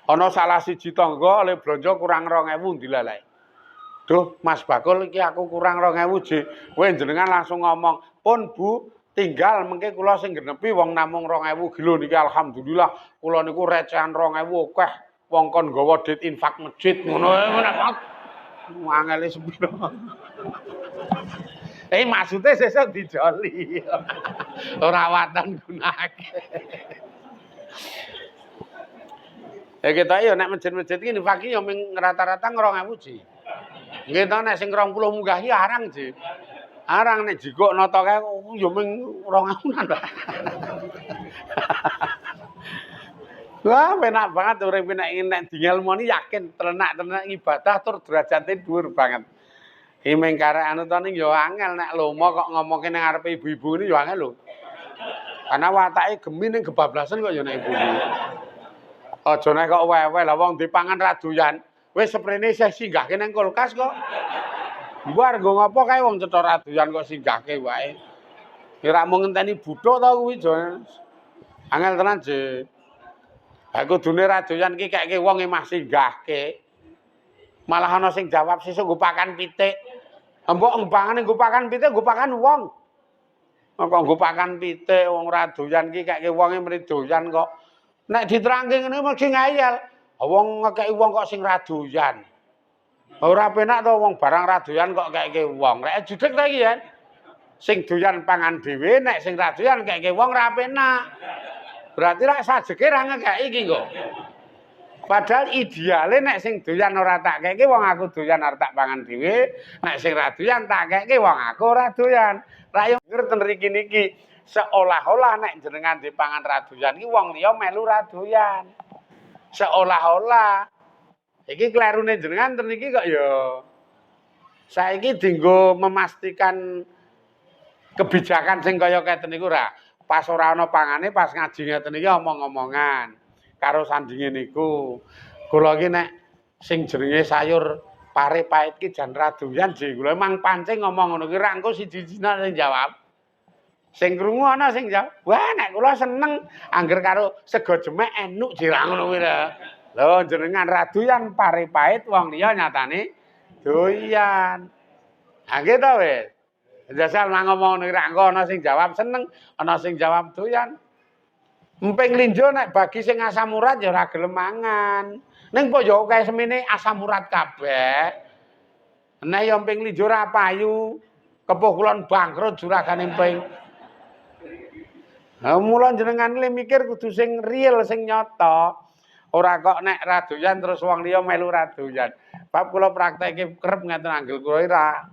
D: Ana salah siji tangga oleh blanja kurang 2.000 dilalae. Duh, Mas Bakul iki aku kurang 2000 Ji. Kowe jenengan langsung ngomong, "Pun Bu, tinggal mengke kula sing genepi wong namung 2000 kilo niki alhamdulillah. Kula niku recehan 2000 akeh wong kon nggawa dit infak masjid ngono nek angele sepiro." Maksude sesuk dijoli. Ora waton gunake. Kita ya nek masjid-masjid iki infak ya ming rata-rata 2000 Ji. Nggih to nek sing 20 munggah iki arang, Ji. Arang nek jikok nata kae ya ming 2000-an. Wah, penak banget urip nek dingelmoni yakin tenak-tenak ibadah tur derajate dhuwur banget. Ming karek anu to ning ya angel nek lomo kok ngomongke ning ngarepe ibu-ibu ini ya angel lho. Karena watake gemi ning kebablasan kok ya nek ibu-ibu. Aja nek kok wewe lah wong dipangan ra doyan. Wis sprene isih singgahke ning kulkas kok. Mbar nggo ngopo kae wong cetha ra doyan kok singgahke wae. Ora mung ngenteni buthuk to kuwi jan. Angel tenan, Je. Ha kudune ra doyan ki keke wong mah singgahke. Malah ana sing jawab sesuk nggo pakan pitik. Mbok ngembangane nggo pakan pitik, nggo pakan wong. Kok nggo pakan pitik wong ra doyan ki keke wonge mrene doyan kok. Nek diterangke ngene mesti ngayal. Wong ngekeki wong kok sing ra doyan. Ora penak to wong barang ra doyan kok kekeki wong. Rek judeg ta iki ya. Sing doyan pangan dhewe nek sing ra doyan kekeki wong ra penak. Berarti rak sajeke ra ngekeki iki kok. Padahal ideale nek sing doyan ora tak kekeki wong aku doyan arep tak pangan dhewe, nek sing ra doyan tak kekeki wong aku ora doyan. Ra yo ngerten riki niki seolah-olah nek jenengan dipangan ra doyan iki wong liya melu ra doyan. Seolah-olah iki klerune jenengan ten iki kok ya saiki dienggo memastikan kebijakan sing kaya keten niku ra pas ora ana pangane pas ngaji ngeten iki omong-omongan karo sandinge niku kula iki nek sing jenenge sayur pare pait ki jan ra doyan Ji kula emang pancing ngomong ngono ki ra engko siji-sijina sing jawab sing krungu ana sing jawab wah nek kula seneng angger karo sego jemek enuk Ji ra ngono kuwi ra. Lho jenengan ra doyan pare pait wong liya nyatane doyan. Ha nggih to wis. Jajal ngomong ngono ra engko ana sing jawab seneng, ana sing jawab doyan. Emping linjo nek bagi sing asam urat ya ora gelem mangan. Ning kok ya akeh semene asam urat kabeh. Nek ya emping linjo ora payu, kepuh kulon bangkrut juragane emping. Lah mula jenengan le mikir kudu sing real sing nyata. Ora kok nek ra doyan terus wong liya melu ra doyan. Bab kula praktekke kerep ngeten anggel kula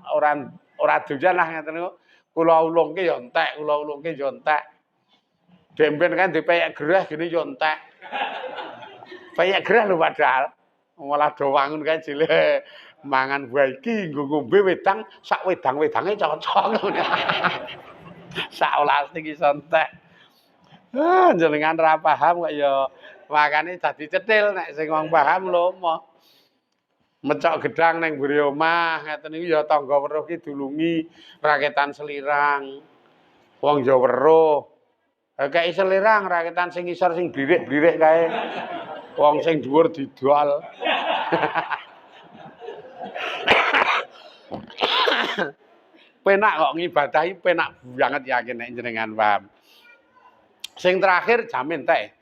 D: ora doyan lah ngeten niku. Kula ulungke ya entek, kula ulungke ya entek. Demben kan dipeyek gerah gini yo entek. Peyek gerah lho padahal. Malah do wangun kae jile mangan buah iki nggo ngombe wedang sak wedang-wedange cocok. Sak plastik iso entek. Jenengan ra paham kok ya makane dadi cetil nek sing wong paham lomo. Mecok gedang ning mburi omah ngeten niku ya tangga weruh ki dulungi raketan selirang. Wong Jawa weruh kayak selirang raketan sing isor sing blirik-blirik kae. Wong sing dhuwur didol. Penak kok ngibadahi penak banget yakin nek jenengan paham. Sing terakhir jamin teh.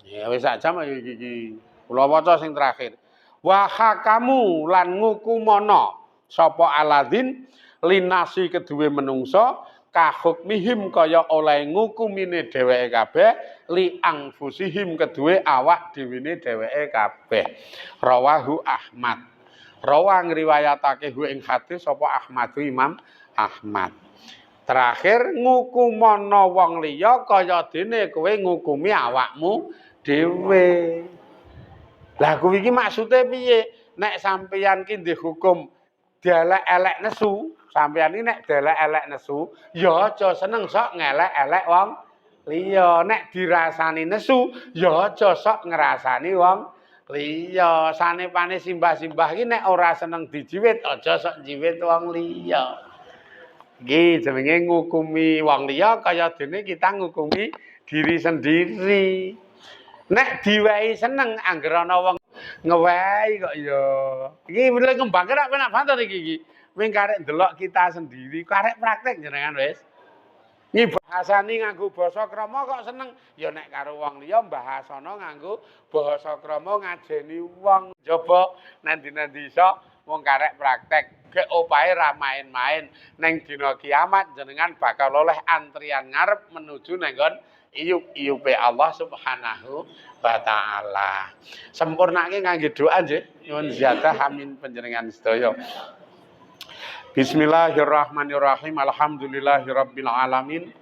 D: Ya wis sak jam iki. Kula waca sing terakhir. Wa hakamu lan ngukumono sapa aladin linasi keduwe menungso kahukmihim kaya oleh ngukumine dheweke kabeh li angfusihim keduwe awak dhewene dheweke kabeh. Rawahu Ahmad. Rawa ngriwayatake hu ing hadis sapa Ahmadu Imam Ahmad. Terakhir ngukumono wong liya kaya dene kowe ngukumi awakmu dhewe. Lah kuwi iki maksude piye? Nek sampeyan ki dihukum dielek-elek nesu, sampeyan iki nek dielek-elek nesu, ya aja seneng sok ngelek-elek wong liya. Nek dirasani nesu, ya aja sok ngrasani wong liya. Sanepane simbah-simbah iki nek ora seneng dijiwit, aja sok jiwit wong liya. Iki jenenge ngukumi wong liya kaya dene kita ngukumi diri sendiri. Nek diwehi seneng angger ana wong Ngewehi kok ya. Iki lek ngembangke rak penak banget iki. Ming karek delok kita sendiri, karek praktek jenengan wis. Ngi bahasani nganggo basa krama kok seneng. Ya nek karo wong liya bahasana nganggo basa krama ngajeni wong njaba nandi-nandi iso wong karek praktek. Ge opahe ra main-main. Ning dina kiamat jenengan bakal oleh antrian ngarep menuju ning nggon iyup-iyupe Allah Subhanahu wa taala. Sempurnake ngangge doa nggih. Nyuwun ziyadah amin panjenengan sedaya. Bismillahirrahmanirrahim. Alhamdulillahirabbil alamin.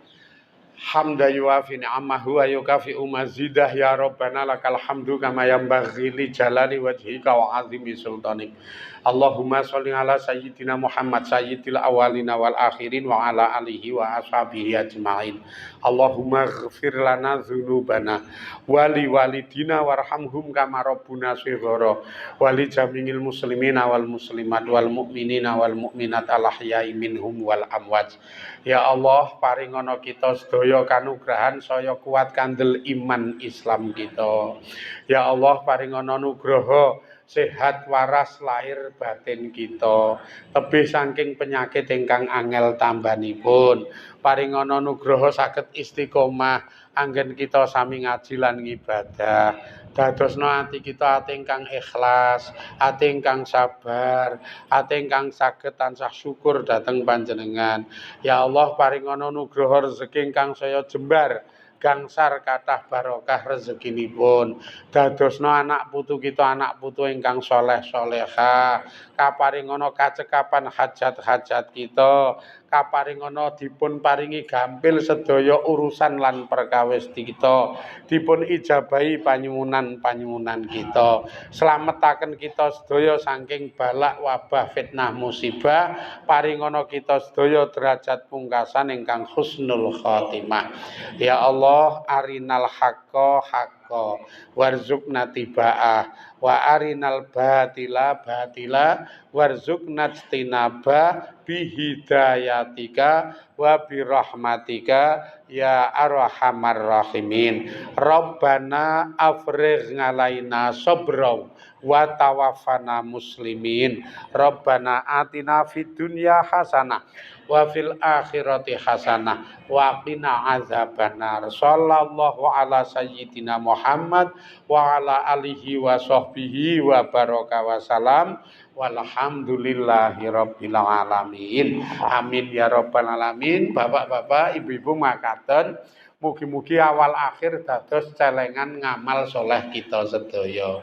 D: Hamda yuwafi ni'amahu wa yukafi'u mazidah ya Rabbana lakal hamdu kama yanbaghi li jalali wajhika wa 'azimi sultanik. Allahumma sholli ala sayyidina Muhammad sayyidil awwalina wal akhirin wa ala alihi wa ashabihi ajmain. Allahumma ighfir lana dzunubana wa li walidina warhamhum kama rabbuna shighara wa li jami'il muslimina wal muslimat wal mu'minina wal mu'minat al ahya'i minhum wal amwat. Ya Allah paringono kita sedaya kanugrahan saya kuat kandel iman Islam kita. Ya Allah paringono nugraha sehat waras lahir batin kita, tebih saking penyakit ingkang angel tambanipun. Paringono nugraha saged istiqomah anggen kita sami ngaji lan ngibadah. Dadosna ati kita ati ingkang ikhlas, ati ingkang sabar, ati ingkang saged tansah syukur dhateng panjenengan. Ya Allah paringono nugraha rezeki ingkang saya jembar gangsar kathah barokah rezekinipun. Dadosna anak putu kita anak putu ingkang saleh salehah, kaparingono kacekapan hajat-hajat kita, kaparingono dipun paringi gampil sedaya urusan lan perkawis kita, dipun ijabahi panyuwunan-panyuwunan kita, slametaken kita sedaya saking balak wabah fitnah musibah, paringono kita sedaya derajat pungkasan ingkang husnul khotimah. Ya Allah arinal haqqo haqqo warzuqna tiba'ah wa arinal batila batila warzuqna tinaba bihidayatika wa birahmatika ya arhamar rahimin. Rabbana afrigh ngalaina sabra wa tawaffana muslimin. Rabbana atina fid dunya hasanah wa fil akhirati hasanah wa qina azabannar. Sallallahu ala sayyidina Muhammad wa ala alihi wa sahbihi wa baraka wa salam. Walhamdulillahi rabbil alamin. Amin ya rabbal alamin. Bapak-bapak, ibu-ibu makaten, mugi-mugi awal akhir dados celengan ngamal soleh kita sedaya.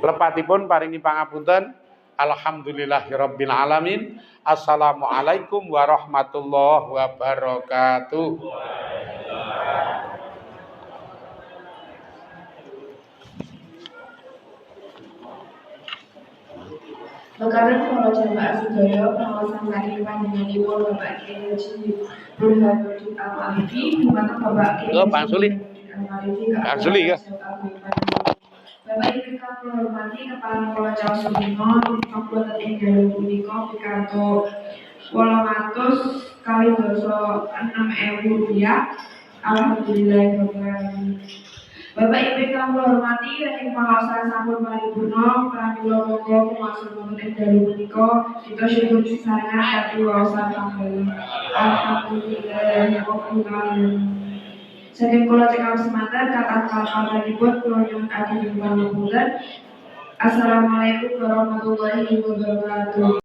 D: Lepatipun paringi pangapunten. Alhamdulillahi rabbil alamin. Assalamualaikum warahmatullahi wabarakatuh.
B: Mekaten para jamaah sedaya pengawasan saking panjenenganipun Bapak Kiai Haji Burhanuddin Al-Alifi, dumateng Bapak Kiai Al-Alifi ya. Bapak Ibu kang kula hormati Kepala Kepala Jawa Sumino Kabupaten ing dalu punika pikantuk 800 kali doso 6.000 rupiah. Alhamdulillahirobbilalamin. Bapak Ibu kang kula hormati ing pangaosan sampun paripurna pramila monggo kumasun wonten ing dalu punika kita syukur sesarengan kanthi waosan panggalih. Alhamdulillahirabbil alamin. Saking kula cekap semanten kathah kalih-kalihipun kula nyuwun ageng pangapunten. Assalamualaikum warahmatullahi wabarakatuh.